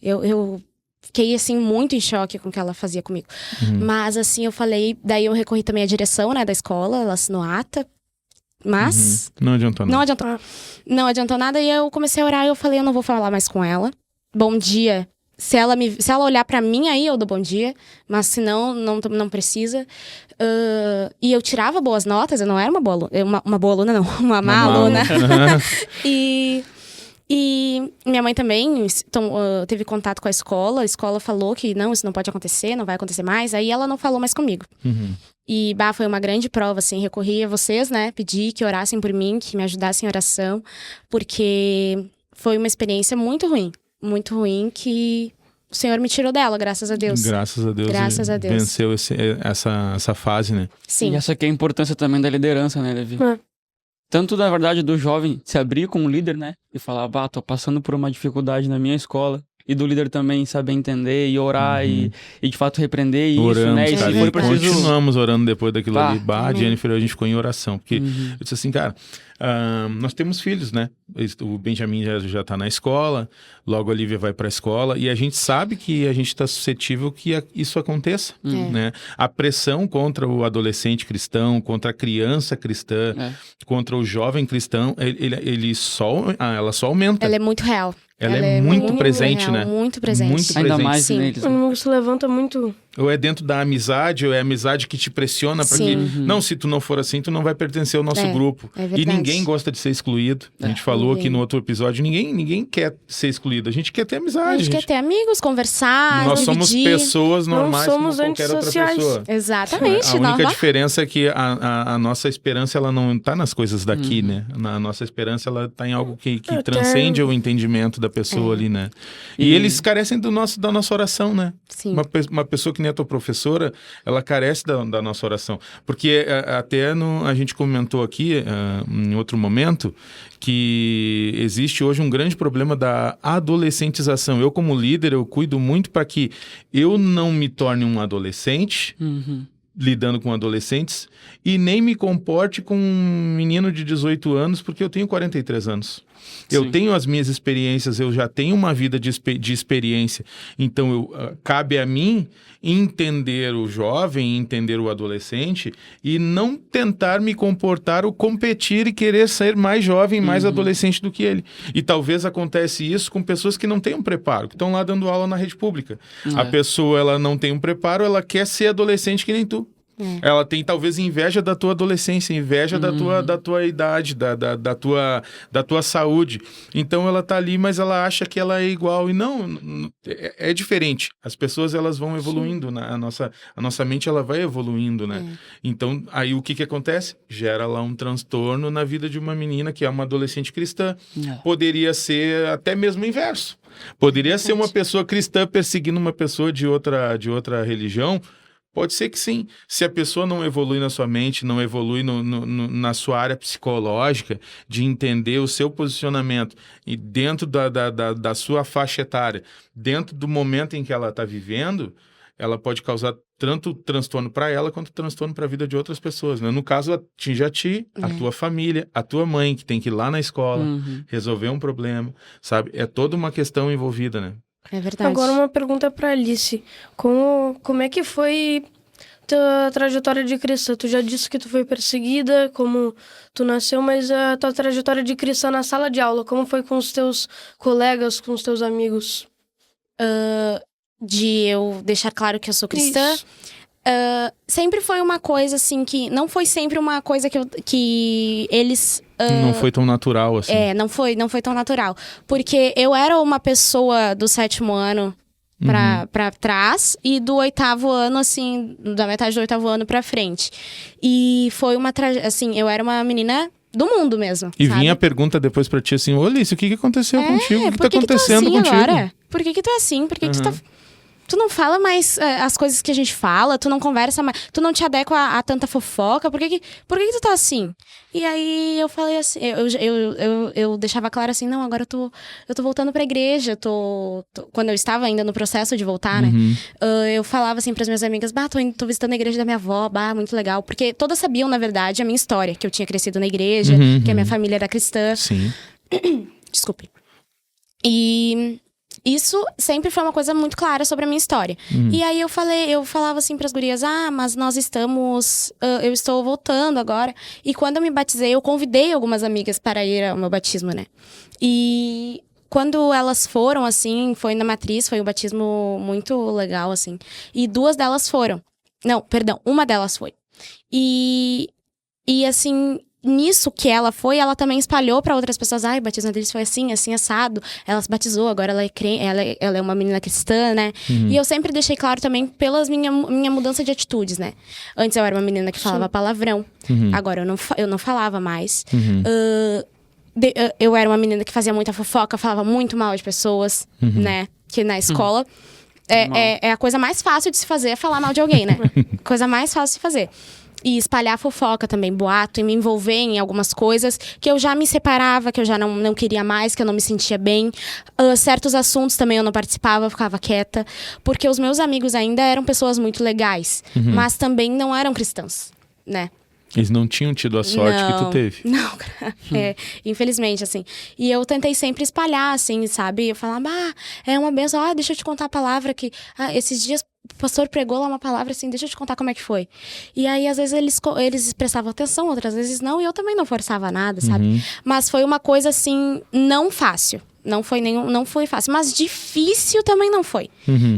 Eu fiquei, assim, muito em choque com o que ela fazia comigo. Mas, assim, eu falei... Daí eu recorri também à direção, né, da escola. Ela assinou ata. Mas... Não adiantou nada. Não adiantou nada. E eu comecei a orar e eu falei, eu não vou falar mais com ela. Bom dia. Se ela olhar pra mim, aí eu dou bom dia. Mas se não precisa. E eu tirava boas notas. Eu não era uma boa aluna. Uma boa aluna, não. Uma má aluna. E minha mãe também teve contato com a escola falou que não, isso não pode acontecer, não vai acontecer mais, aí ela não falou mais comigo. E foi uma grande prova, assim, recorri a vocês, né, pedi que orassem por mim, que me ajudassem em oração, porque foi uma experiência muito ruim que o Senhor me tirou dela, graças a Deus. Graças a Deus. Venceu essa fase, né? Sim. E essa aqui é a importância também da liderança, né, Levi? Tanto, na verdade, do jovem se abrir como líder, né? E falar, tô passando por uma dificuldade na minha escola. E do líder também saber entender e orar e de fato repreender oramos, isso, né? E cara, se for preciso... Continuamos orando depois daquilo ali. Jennifer, a gente ficou em oração. Porque eu disse assim, cara, nós temos filhos, né? O Benjamin já tá na escola, logo a Lívia vai pra escola. E a gente sabe que a gente tá suscetível que isso aconteça, né? A pressão contra o adolescente cristão, contra a criança cristã, contra o jovem cristão, ela só aumenta. Ela é muito real. Ela é muito presente, real, né? Muito presente. Ainda mais Sim. neles. O inimigo se levanta muito. Ou é dentro da amizade, ou é a amizade que te pressiona para que... Não, se tu não for assim, tu não vai pertencer ao nosso grupo. E ninguém gosta de ser excluído. A gente falou aqui no outro episódio, ninguém quer ser excluído. A gente quer ter amizade. A gente quer ter amigos, conversar, Nós somos pessoas normais como qualquer outra pessoa. Exatamente. A única diferença é que a nossa esperança, ela não tá nas coisas daqui, né? A nossa esperança, ela tá em algo que transcende o entendimento da pessoa ali, né? E eles carecem da nossa oração, né? Sim. Uma pessoa que nem a tua professora, ela carece da nossa oração. Porque até a gente comentou aqui, em outro momento, que existe hoje um grande problema da adolescentização. Eu, como líder, eu cuido muito para que eu não me torne um adolescente lidando com adolescentes e nem me comporte com um menino de 18 anos, porque eu tenho 43 anos. Eu tenho as minhas experiências, eu já tenho uma vida de experiência. Então, cabe a mim entender o jovem, entender o adolescente e não tentar me comportar ou competir e querer ser mais jovem, mais adolescente do que ele. E talvez acontece isso com pessoas que não têm um preparo, que estão lá dando aula na rede pública. A pessoa, ela não tem um preparo, ela quer ser adolescente que nem tu. Ela tem talvez inveja da tua adolescência, inveja da tua idade, da tua saúde. Então ela tá ali, mas ela acha que ela é igual. E não, é diferente. As pessoas, elas vão evoluindo, né? A nossa mente, ela vai evoluindo, né? Então, aí o que acontece? Gera lá um transtorno na vida de uma menina que é uma adolescente cristã. Poderia ser até mesmo o inverso. Poderia ser uma pessoa cristã perseguindo uma pessoa de outra religião. Pode ser que sim. Se a pessoa não evolui na sua mente, não evolui na sua área psicológica, de entender o seu posicionamento e dentro da sua faixa etária, dentro do momento em que ela está vivendo, ela pode causar tanto transtorno para ela quanto transtorno para a vida de outras pessoas, né? No caso, atinge a ti, a tua família, a tua mãe, que tem que ir lá na escola, resolver um problema, sabe? É toda uma questão envolvida, né? É verdade. Agora uma pergunta para Alice. Como é que foi tua trajetória de cristã? Tu já disse que tu foi perseguida, como tu nasceu, mas a tua trajetória de cristã na sala de aula, como foi com os teus colegas, com os teus amigos? De eu deixar claro que eu sou cristã. Sempre foi uma coisa, assim, que... Não foi sempre uma coisa que eles... Não foi tão natural, assim. Não foi tão natural. Porque eu era uma pessoa do 7º ano pra trás e do 8º ano, assim, da metade do 8º ano pra frente. E foi uma assim, eu era uma menina do mundo mesmo, E sabe? vinha a pergunta depois pra ti assim, ô Alice, o que aconteceu contigo? O que tá por que acontecendo tu é assim contigo? agora? Por que tu é assim? Por que tu tá... Tu não fala mais as coisas que a gente fala, tu não conversa mais, tu não te adequa a tanta fofoca, por que tu tá assim? E aí eu falei assim, eu deixava claro assim, não, agora eu tô voltando pra igreja, quando eu estava ainda no processo de voltar, né? Eu falava assim pras minhas amigas, tô visitando a igreja da minha avó, muito legal. Porque todas sabiam, na verdade, a minha história, que eu tinha crescido na igreja, que a minha família era cristã. Sim. Desculpe. E... isso sempre foi uma coisa muito clara sobre a minha história. E aí eu falava assim pras gurias, mas nós estamos... eu estou voltando agora. E quando eu me batizei, eu convidei algumas amigas para ir ao meu batismo, né? E quando elas foram, assim, foi na matriz, foi um batismo muito legal, assim. E 2 delas foram. Não, perdão, uma delas foi. E assim... nisso que ela foi, ela também espalhou pra outras pessoas. O batismo deles foi assim, assim, assado. Ela se batizou, agora ela é uma menina cristã, né? E eu sempre deixei claro também pelas minha mudança de atitudes, né? Antes eu era uma menina que falava palavrão. Agora eu não falava mais. Eu era uma menina que fazia muita fofoca, falava muito mal de pessoas, né? Que na escola... É a coisa mais fácil de se fazer, é falar mal de alguém, né? Coisa mais fácil de se fazer. E espalhar fofoca também, boato, e me envolver em algumas coisas que eu já me separava, que eu já não queria mais, que eu não me sentia bem. Certos assuntos também eu não participava, eu ficava quieta. Porque os meus amigos ainda eram pessoas muito legais, mas também não eram cristãos, né? Eles não tinham tido a sorte que tu teve. Não, infelizmente, assim. E eu tentei sempre espalhar, assim, sabe? Eu falava, é uma benção, deixa eu te contar a palavra que... esses dias o pastor pregou lá uma palavra assim, deixa eu te contar como é que foi. E aí, às vezes, eles prestavam atenção, outras vezes não, e eu também não forçava nada, sabe? Mas foi uma coisa, assim, não fácil. Não foi fácil, mas difícil também não foi,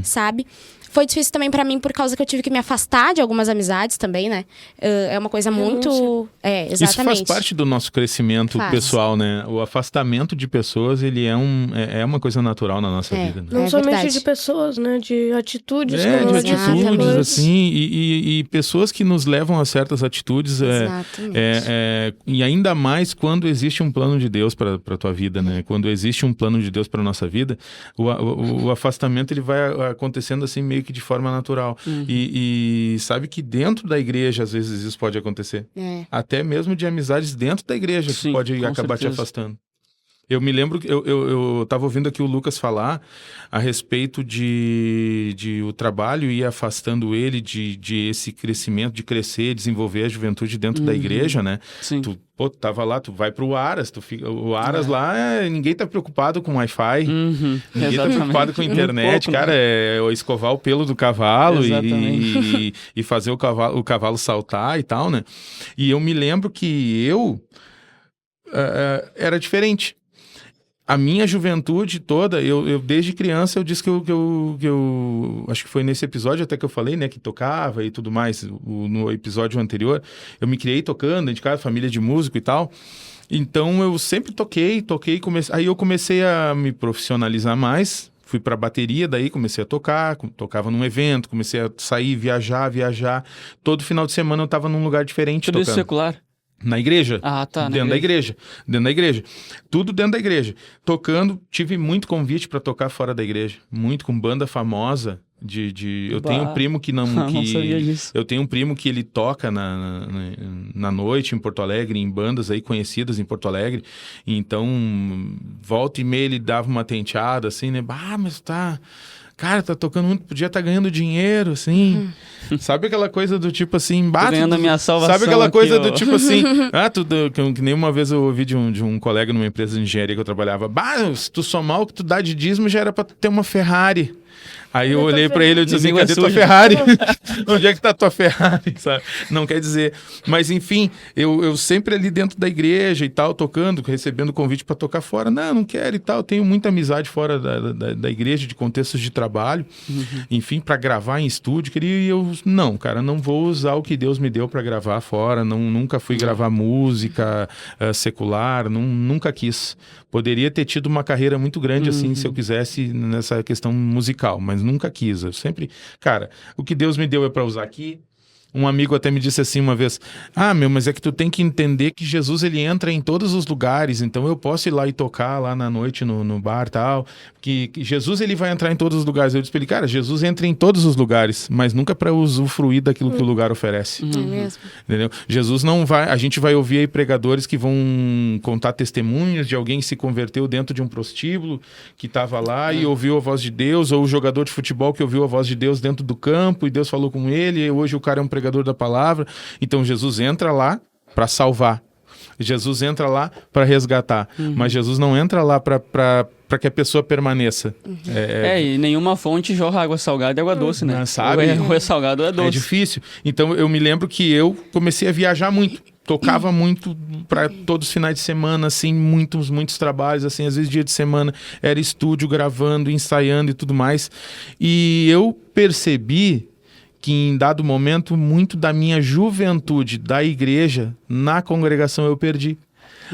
sabe? Foi difícil também pra mim por causa que eu tive que me afastar de algumas amizades também, né? É uma coisa muito... exatamente. Isso faz parte do nosso crescimento pessoal, né? O afastamento de pessoas, ele é uma coisa natural na nossa vida. Né? Não somente verdade. de pessoas, né? De atitudes. De atitudes, assim. E pessoas que nos levam a certas atitudes. E ainda mais quando existe um plano de Deus para a tua vida, né? Quando existe um plano de Deus para nossa vida, o afastamento, ele vai acontecendo assim meio que de forma natural. E sabe que dentro da igreja, às vezes, isso pode acontecer. Até mesmo de amizades dentro da igreja, que pode acabar te afastando. Eu me lembro, eu estava ouvindo aqui o Lucas falar a respeito de o trabalho ir afastando ele de esse crescimento, de crescer, desenvolver a juventude dentro da igreja, né? Sim. Tu tava lá, tu vai pro Aras, o Aras lá, ninguém tá preocupado com Wi-Fi, ninguém tá preocupado com internet, pouco, cara, né? É escovar o pelo do cavalo e fazer o cavalo saltar e tal, né? E eu me lembro que era diferente. A minha juventude toda, eu desde criança, eu disse que eu acho que foi nesse episódio até que eu falei, né, que tocava e tudo mais, no episódio anterior, eu me criei tocando, dentro de casa, família de músico e tal, então eu sempre toquei, aí eu comecei a me profissionalizar mais, fui pra bateria, daí comecei a tocar, tocava num evento, comecei a sair, viajar, todo final de semana eu tava num lugar diferente tudo tocando. Isso secular? Na igreja. Ah, tá. Dentro da igreja. Tudo dentro da igreja. Tocando, tive muito convite para tocar fora da igreja. Muito, com banda famosa. Eu tenho um primo que não sabia disso. Eu tenho um primo que ele toca na noite em Porto Alegre, em bandas aí conhecidas em Porto Alegre. Então, volta e meia ele dava uma tenteada assim, né? Mas tá... Cara, tá tocando muito, podia estar ganhando dinheiro, assim. Sabe aquela coisa do tipo assim... Tô ganhando a minha salvação. Sabe aquela aqui, coisa do tipo assim... que nem uma vez eu ouvi de um colega numa empresa de engenharia que eu trabalhava. Se tu somar o que tu dá de dízimo, já era pra ter uma Ferrari. Aí eu olhei pra ele e disse assim, cadê tua Ferrari? Onde é que tá tua Ferrari? Sabe? Não quer dizer. Mas enfim, eu sempre ali dentro da igreja e tal, tocando, recebendo convite pra tocar fora. Não quero e tal. Eu tenho muita amizade fora da igreja, de contextos de trabalho. Enfim, pra gravar em estúdio. Não, cara, não vou usar o que Deus me deu pra gravar fora. Nunca fui gravar música secular. Nunca quis. Poderia ter tido uma carreira muito grande, assim, se eu quisesse nessa questão musical, mas nunca quis. Eu sempre... Cara, o que Deus me deu é para usar aqui. Um amigo até me disse assim uma vez, mas é que tu tem que entender que Jesus, ele entra em todos os lugares, então eu posso ir lá e tocar lá na noite no bar e tal, que Jesus, ele vai entrar em todos os lugares. Eu disse pra ele, cara, Jesus entra em todos os lugares, mas nunca para usufruir daquilo que o lugar oferece. É mesmo. Entendeu? Jesus não vai... A gente vai ouvir aí pregadores que vão contar testemunhos de alguém que se converteu dentro de um prostíbulo, que estava lá e ouviu a voz de Deus, ou o jogador de futebol que ouviu a voz de Deus dentro do campo e Deus falou com ele, e hoje o cara é um pregador da palavra. Então Jesus entra lá para salvar. Jesus entra lá para resgatar. Mas Jesus não entra lá para que a pessoa permaneça. E nenhuma fonte jorra água salgada e água doce, né? Sabe? Ou é salgado ou é doce. É difícil. Então eu me lembro que eu comecei a viajar muito. Tocava muito para todos os finais de semana, assim, muitos trabalhos, assim, às vezes dia de semana era estúdio, gravando, ensaiando e tudo mais. E eu percebi que em dado momento, muito da minha juventude da igreja, na congregação, eu perdi.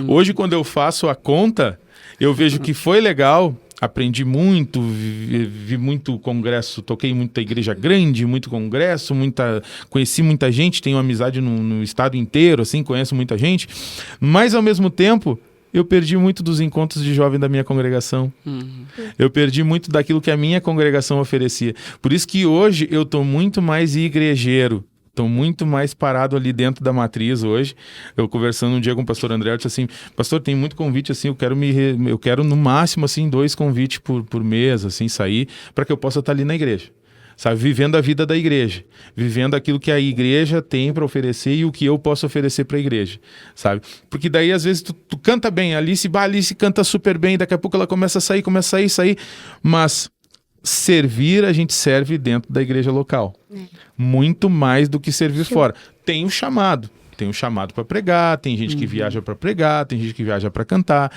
Hoje, quando eu faço a conta, eu vejo que foi legal, aprendi muito, vi muito congresso, toquei muita igreja grande, muito congresso, conheci muita gente, tenho amizade no estado inteiro, assim, conheço muita gente, mas ao mesmo tempo... Eu perdi muito dos encontros de jovem da minha congregação. Eu perdi muito daquilo que a minha congregação oferecia. Por isso que hoje eu estou muito mais igrejeiro. Estou muito mais parado ali dentro da matriz hoje. Eu conversando um dia com o pastor André, eu disse assim, pastor, tem muito convite, assim, eu quero no máximo, assim, 2 convites por mês, assim, sair, para que eu possa estar ali na igreja. Sabe, vivendo a vida da igreja, vivendo aquilo que a igreja tem para oferecer e o que eu posso oferecer para a igreja, sabe? Porque daí às vezes tu canta bem, a Alice canta super bem, daqui a pouco ela começa a sair, mas servir a gente serve dentro da igreja local, muito mais do que servir fora. Tem o chamado para pregar, tem gente que viaja para pregar, tem gente que viaja para cantar,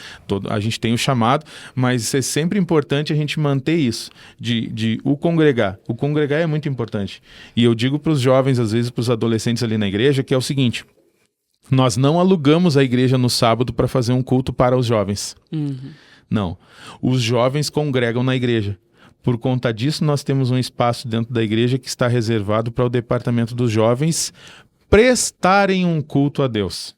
a gente tem o chamado, mas é sempre importante a gente manter isso, de o congregar. O congregar é muito importante. E eu digo para os jovens, às vezes para os adolescentes ali na igreja, que é o seguinte, nós não alugamos a igreja no sábado para fazer um culto para os jovens. Não. Os jovens congregam na igreja. Por conta disso, nós temos um espaço dentro da igreja que está reservado para o departamento dos jovens prestarem um culto a Deus.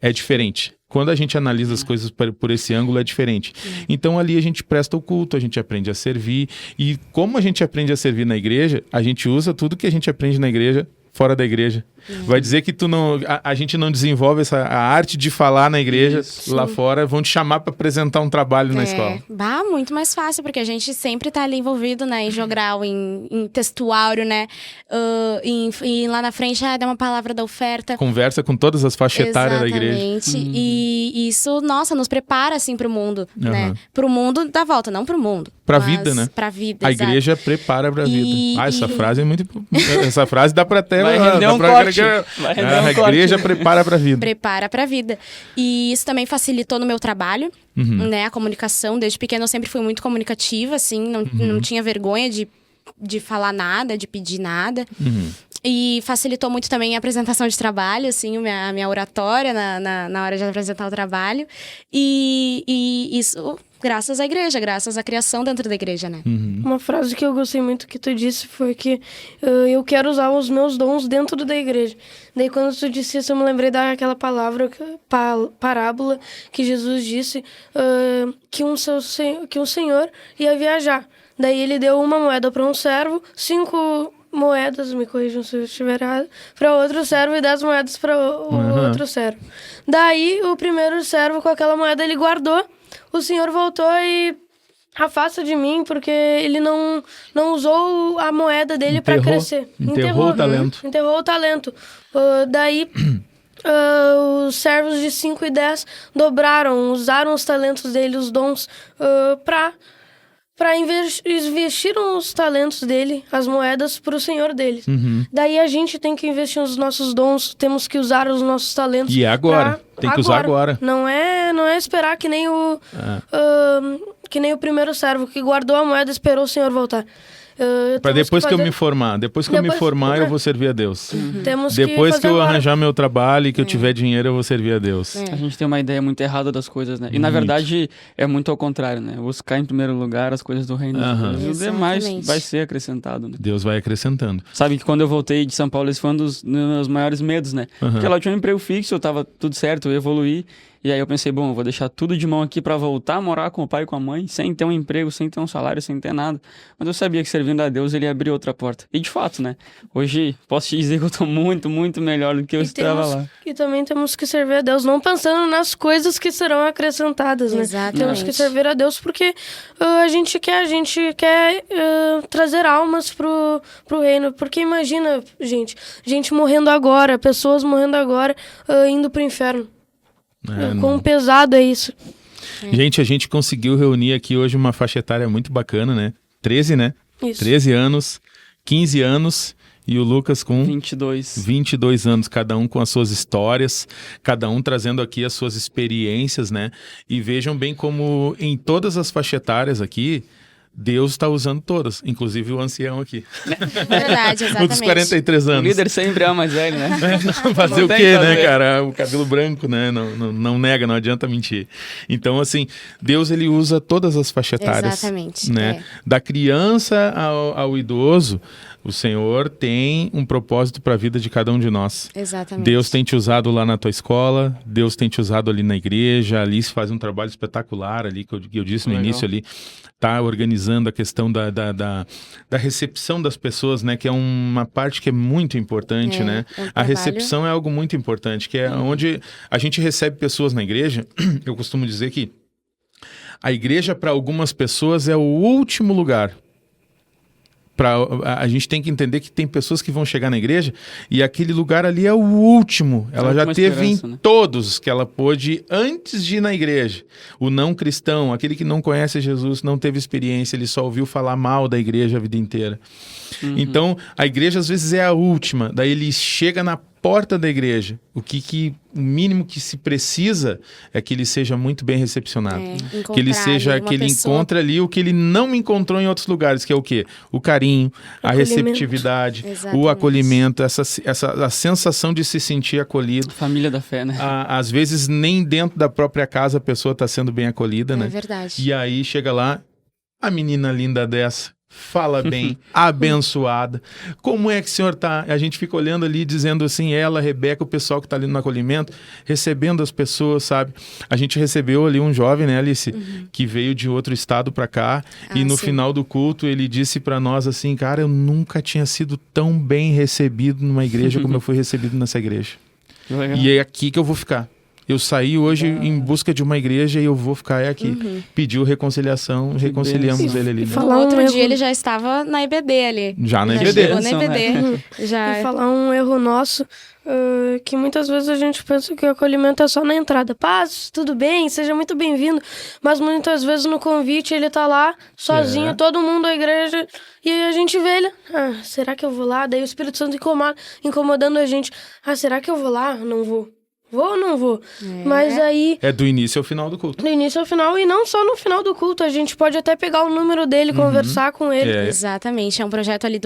É diferente. Quando a gente analisa as coisas por esse ângulo, é diferente. Então ali a gente presta o culto, a gente aprende a servir. E como a gente aprende a servir na igreja, a gente usa tudo que a gente aprende na igreja fora da igreja. Vai dizer que a gente não desenvolve a arte de falar na igreja. Lá fora, vão te chamar para apresentar um trabalho na escola. Muito mais fácil, porque a gente sempre tá ali envolvido, né, em jogral, em textuário, né, e lá na frente dá uma palavra da oferta. Conversa com todas as faixas etárias da igreja. Exatamente. E isso, nossa, nos prepara, assim, pro mundo, né? Pro mundo da volta, não pro mundo. Pra vida, né? Pra vida, a igreja prepara pra vida. Essa frase é muito... Essa frase dá pra até... Vai render um corte. A igreja prepara pra vida. Prepara pra vida. E isso também facilitou no meu trabalho, né? A comunicação. Desde pequena eu sempre fui muito comunicativa, assim. Não tinha vergonha de falar nada, de pedir nada. E facilitou muito também a apresentação de trabalho, assim, a minha oratória na hora de apresentar o trabalho. E isso... graças à igreja, graças à criação dentro da igreja, né? Uma frase que eu gostei muito que tu disse foi que eu quero usar os meus dons dentro da igreja. Daí quando tu disse isso, eu me lembrei daquela parábola que Jesus disse que um senhor ia viajar. Daí ele deu uma moeda para um servo, 5 moedas, me corrijam se eu estiver errado, para outro servo e 10 moedas para o outro servo. Daí o primeiro servo com aquela moeda ele guardou. O senhor voltou e afasta de mim, porque ele não usou a moeda dele para crescer. Enterrou o talento. Enterrou o talento. Daí, os servos de 5 e 10 usaram os talentos dele, os dons, para investiram os talentos dele, as moedas, para o senhor deles. Daí a gente tem que investir nos nossos dons, temos que usar os nossos talentos. E agora? Tem que usar agora. Não é esperar que nem o primeiro servo que guardou a moeda e esperou o senhor voltar. Para depois que eu me formar. Depois que eu me formar, eu vou servir a Deus. Depois que eu arranjar meu trabalho e que eu tiver dinheiro, eu vou servir a Deus. A gente tem uma ideia muito errada das coisas, né? E na verdade é muito ao contrário, né? Buscar em primeiro lugar as coisas do reino de Deus. O demais vai ser acrescentado, né? Deus vai acrescentando. Sabe que quando eu voltei de São Paulo, esse foi um dos meus maiores medos, né? Porque lá eu tinha um emprego fixo, eu tava tudo certo, eu evoluí. E aí eu pensei, bom, eu vou deixar tudo de mão aqui pra voltar a morar com o pai e com a mãe, sem ter um emprego, sem ter um salário, sem ter nada. Mas eu sabia que servindo a Deus, ele ia abrir outra porta. E de fato, né? Hoje, posso te dizer que eu tô muito, muito melhor do que eu estava lá. E também temos que servir a Deus, não pensando nas coisas que serão acrescentadas, né? Exatamente. Temos que servir a Deus porque a gente quer trazer almas pro reino. Porque imagina, gente morrendo agora, pessoas morrendo agora, indo pro inferno. Quão pesado é isso. Gente, a gente conseguiu reunir aqui hoje uma faixa etária muito bacana, né? 13, né? Isso. 13 anos, 15 anos e o Lucas com 22 anos, cada um com as suas histórias, cada um trazendo aqui as suas experiências, né? E vejam bem como em todas as faixas etárias aqui, Deus está usando todas, inclusive o ancião aqui. Verdade, exatamente. Um dos 43 anos. O líder sempre é o mais velho, né? Fazer o quê, né, cara? O cabelo branco, né? Não nega, não adianta mentir. Então, assim, Deus, ele usa todas as faixas etárias. Exatamente. Né? Da criança ao idoso, o Senhor tem um propósito para a vida de cada um de nós. Exatamente. Deus tem te usado lá na tua escola, Deus tem te usado ali na igreja, a Alice faz um trabalho espetacular ali, que eu disse no início ali, tá organizando a questão da recepção das pessoas, né, que é uma parte que é muito importante, né? A recepção é algo muito importante, que é onde a gente recebe pessoas na igreja. Eu costumo dizer que a igreja para algumas pessoas é o último lugar. A gente tem que entender que tem pessoas que vão chegar na igreja e aquele lugar ali é o último. Ela já teve em todos que ela pôde antes de ir na igreja. O não cristão, aquele que não conhece Jesus, não teve experiência, ele só ouviu falar mal da igreja a vida inteira. Então, a igreja às vezes é a última. Daí ele chega na porta da igreja. O mínimo que se precisa é que ele seja muito bem recepcionado. Que ele encontre ali o que ele não encontrou em outros lugares, que é o quê? O carinho, a receptividade, o acolhimento, a sensação de se sentir acolhido. Família da fé, né? Às vezes nem dentro da própria casa a pessoa está sendo bem acolhida, né? É verdade. E aí chega lá, a menina linda dessa, fala bem, abençoada. Como é que o senhor tá? A gente fica olhando ali, dizendo assim, ela, Rebeca, o pessoal que tá ali no acolhimento, recebendo as pessoas, sabe? A gente recebeu ali um jovem, né, Alice, que veio de outro estado para cá, e no final do culto ele disse para nós assim, cara, eu nunca tinha sido tão bem recebido numa igreja como eu fui recebido nessa igreja. E é aqui que eu vou ficar. Eu saí hoje em busca de uma igreja e eu vou ficar aqui. Pediu reconciliação, reconciliamos ele ali. Né? No outro dia ele já estava na EBD ali. Já na EBD. Chegou na EBD. E falar um erro nosso, que muitas vezes a gente pensa que o acolhimento é só na entrada. Paz, tudo bem, seja muito bem-vindo. Mas muitas vezes no convite ele tá lá, sozinho, todo mundo, a igreja, e aí a gente vê ele. Será que eu vou lá? Daí o Espírito Santo incomodando a gente. Será que eu vou lá? Não vou. Vou ou não vou? Mas aí... É do início ao final do culto. Do início ao final, e não só no final do culto. A gente pode até pegar o número dele, conversar com ele. Exatamente. É um projeto ali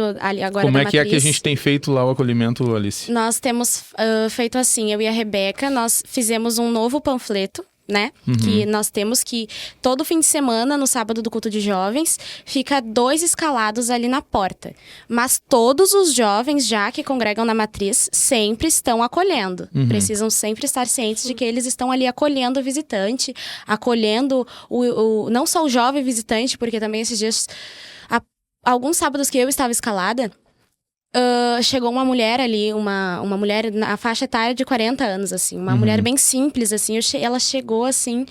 agora Como da é Matriz. que a gente tem feito lá o acolhimento, Alice? Nós temos feito assim, eu e a Rebeca, nós fizemos um novo panfleto, né? Que nós temos que todo fim de semana, no sábado do culto de jovens, fica 2 escalados ali na porta. Mas todos os jovens já que congregam na Matriz sempre estão acolhendo. Precisam sempre estar cientes de que eles estão ali acolhendo o visitante, acolhendo não só o jovem visitante, porque também esses dias, alguns sábados que eu estava escalada, chegou uma mulher ali, uma mulher na faixa etária de 40 anos, assim. Uma mulher bem simples, assim. Ela chegou, assim,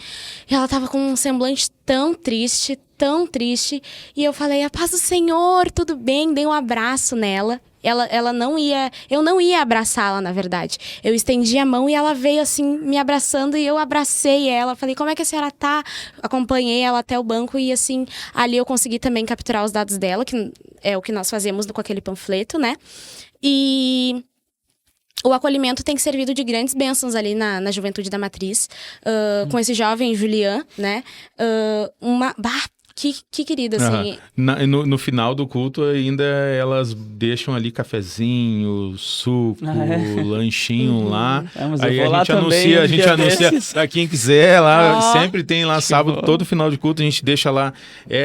e ela tava com um semblante tão triste. E eu falei, a paz do Senhor, tudo bem? Dei um abraço nela. Eu não ia abraçá-la, na verdade. Eu estendi a mão e ela veio, assim, me abraçando e eu abracei ela. Falei, como é que a senhora tá? Acompanhei ela até o banco e, assim, ali eu consegui também capturar os dados dela, que é o que nós fazemos com aquele panfleto, né? E o acolhimento tem servido de grandes bênçãos ali na Juventude da Matriz. Com esse jovem Julian, né? Que querida, assim. No final do culto, ainda elas deixam ali cafezinho, suco, lanchinho lá. Aí a gente anuncia pra quem quiser lá. Sempre tem lá sábado, todo final de culto, a gente deixa lá,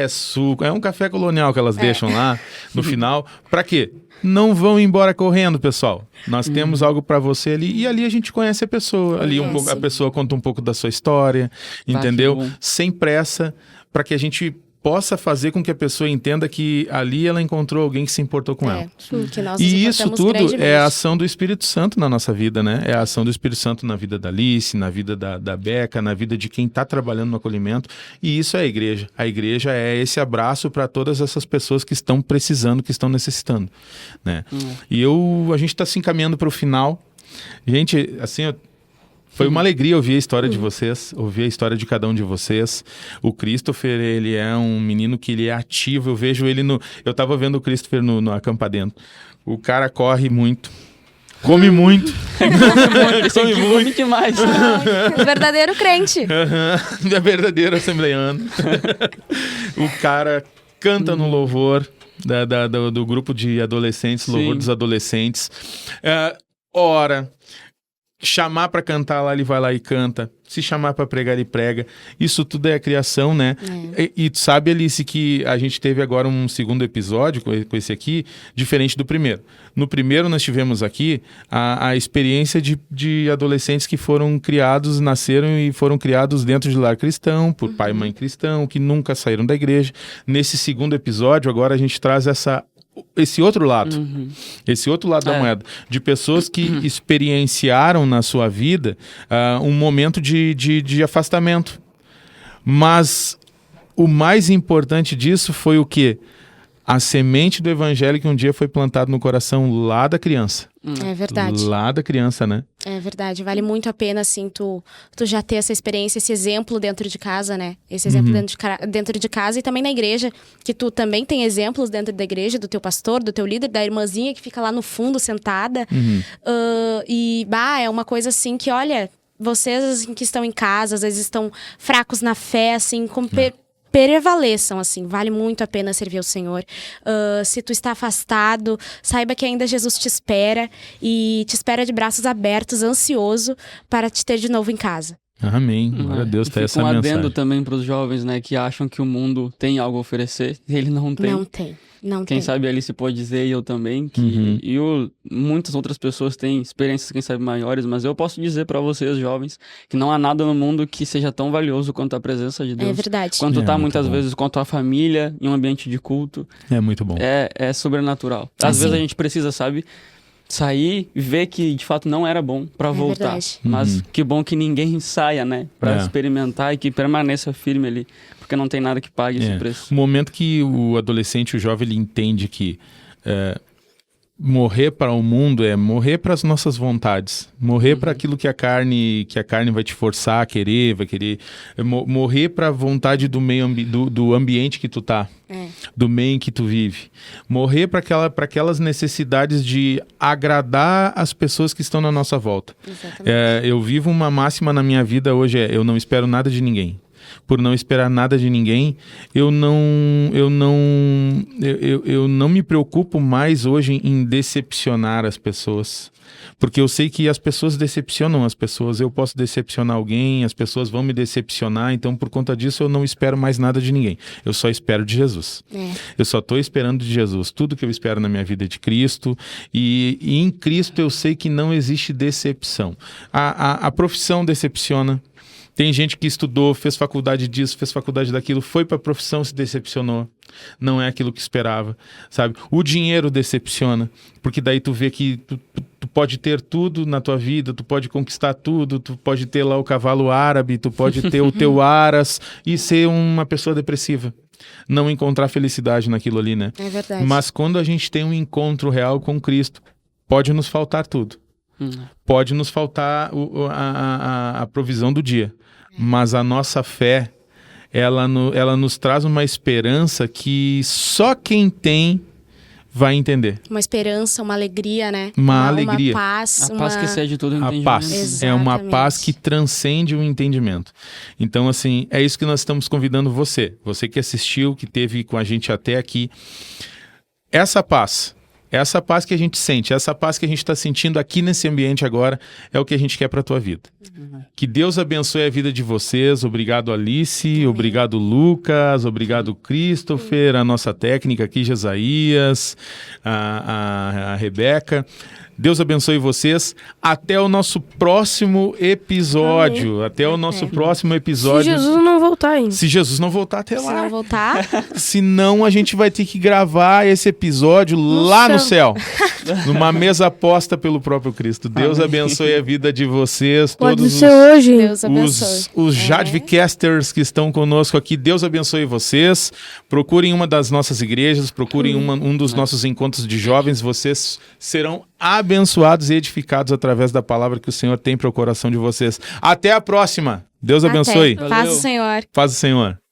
suco. É um café colonial que elas deixam lá no final. Pra quê? Não vão embora correndo, pessoal. Nós temos algo para você ali. E ali a gente conhece a pessoa. Ali a pessoa conta um pouco da sua história, entendeu? Sem pressa, para que a gente possa fazer com que a pessoa entenda que ali ela encontrou alguém que se importou com ela. Que nós e isso tudo é a ação do Espírito Santo na nossa vida, né? É a ação do Espírito Santo na vida da Alice, na vida da Beca, na vida de quem está trabalhando no acolhimento. E isso é a igreja. A igreja é esse abraço para todas essas pessoas que estão precisando, que estão necessitando, né? E a gente está se encaminhando para o final. Gente, assim, foi uma alegria ouvir a história de vocês, ouvir a história de cada um de vocês. O Christopher, ele é um menino que ele é ativo. Eu vejo ele eu tava vendo o Christopher no Acampa Dentro. O cara corre muito, come muito. Come muito demais. Verdadeiro crente. É verdadeiro assembleiano. O cara canta no louvor do grupo de adolescentes, louvor dos adolescentes. Ora... Chamar para cantar lá, ele vai lá e canta. Se chamar para pregar, ele prega. Isso tudo é a criação, né? E sabe, Alice, que a gente teve agora um segundo episódio com esse aqui, diferente do primeiro. No primeiro, nós tivemos aqui a experiência de adolescentes que foram criados, nasceram e foram criados dentro de lar cristão, por pai e mãe cristão, que nunca saíram da igreja. Nesse segundo episódio, agora a gente traz esse outro lado, da moeda, de pessoas que experienciaram na sua vida um momento de afastamento. Mas o mais importante disso foi o quê? A semente do evangelho que um dia foi plantada no coração lá da criança. É verdade. Lá da criança, né? É verdade. Vale muito a pena, assim, tu já ter essa experiência, esse exemplo dentro de casa, né? Esse exemplo dentro de casa e também na igreja, que tu também tem exemplos dentro da igreja, do teu pastor, do teu líder, da irmãzinha que fica lá no fundo sentada. É uma coisa assim que, olha, vocês assim, que estão em casa, às vezes estão fracos na fé, assim, prevaleçam, assim, vale muito a pena servir ao Senhor. Se tu está afastado, saiba que ainda Jesus te espera e te espera de braços abertos, ansioso para te ter de novo em casa. Amém. Glória a Deus, tá essa mensagem. adendo também para os jovens, né, que acham que o mundo tem algo a oferecer, ele não tem. Não tem. Quem sabe ali se pode dizer, e eu também, que muitas outras pessoas têm experiências, quem sabe, maiores, mas eu posso dizer para vocês, jovens, que não há nada no mundo que seja tão valioso quanto a presença de Deus. É verdade. Quanto tá muitas vezes com a tua família, em um ambiente de culto. É muito bom. É sobrenatural. Às vezes a gente precisa, sabe, sair e ver que de fato não era bom para voltar. Verdade. Mas que bom que ninguém saia, né? Para experimentar e que permaneça firme ali. Porque não tem nada que pague esse preço. O momento que o adolescente, o jovem, ele entende que morrer para o mundo é morrer para as nossas vontades, morrer para aquilo que a carne vai te forçar a querer, vai querer morrer para a vontade do ambiente que tu tá, do meio em que tu vive, morrer para aquelas necessidades de agradar as pessoas que estão na nossa volta. Eu vivo uma máxima na minha vida hoje, eu não espero nada de ninguém. Por não esperar nada de ninguém, eu não me preocupo mais hoje em decepcionar as pessoas. Porque eu sei que as pessoas decepcionam as pessoas, eu posso decepcionar alguém, as pessoas vão me decepcionar, então por conta disso eu não espero mais nada de ninguém. Eu só espero de Jesus. Eu só estou esperando de Jesus. Tudo que eu espero na minha vida é de Cristo, e em Cristo eu sei que não existe decepção. A profissão decepciona. Tem gente que estudou, fez faculdade disso, fez faculdade daquilo, foi para a profissão, se decepcionou. Não é aquilo que esperava, sabe? O dinheiro decepciona, porque daí tu vê que tu pode ter tudo na tua vida, tu pode conquistar tudo, tu pode ter lá o cavalo árabe, tu pode ter o teu aras e ser uma pessoa depressiva. Não encontrar felicidade naquilo ali, né? É verdade. Mas quando a gente tem um encontro real com Cristo, pode nos faltar tudo. Pode nos faltar a provisão do dia. Mas a nossa fé, ela nos traz uma esperança que só quem tem vai entender. Uma esperança, uma alegria, né? Uma alegria. Uma paz. A paz que excede todo o entendimento. A paz. É uma paz que transcende o entendimento. Então, assim, é isso que nós estamos convidando você. Você que assistiu, que esteve com a gente até aqui. Essa paz que a gente sente, essa paz que a gente está sentindo aqui nesse ambiente agora, é o que a gente quer para a tua vida. Que Deus abençoe a vida de vocês. Obrigado, Alice. Obrigado, Lucas. Obrigado, Christopher. A nossa técnica aqui, Jesaías. A Rebeca. Deus abençoe vocês. Até o nosso próximo episódio. Amém. Até o nosso próximo episódio. Se Jesus não voltar ainda. Se Jesus não voltar até lá. Se não voltar. Senão a gente vai ter que gravar esse episódio lá no céu. Numa mesa posta pelo próprio Cristo. Deus abençoe a vida de vocês. Pode Todos ser hoje. Deus abençoe. os Jadvicasters que estão conosco aqui. Deus abençoe vocês. Procurem uma das nossas igrejas. Procurem um dos nossos encontros de jovens. Vocês serão abençoados e edificados através da palavra que o Senhor tem para o coração de vocês. Até a próxima. Deus abençoe. Paz do Senhor. Paz do Senhor.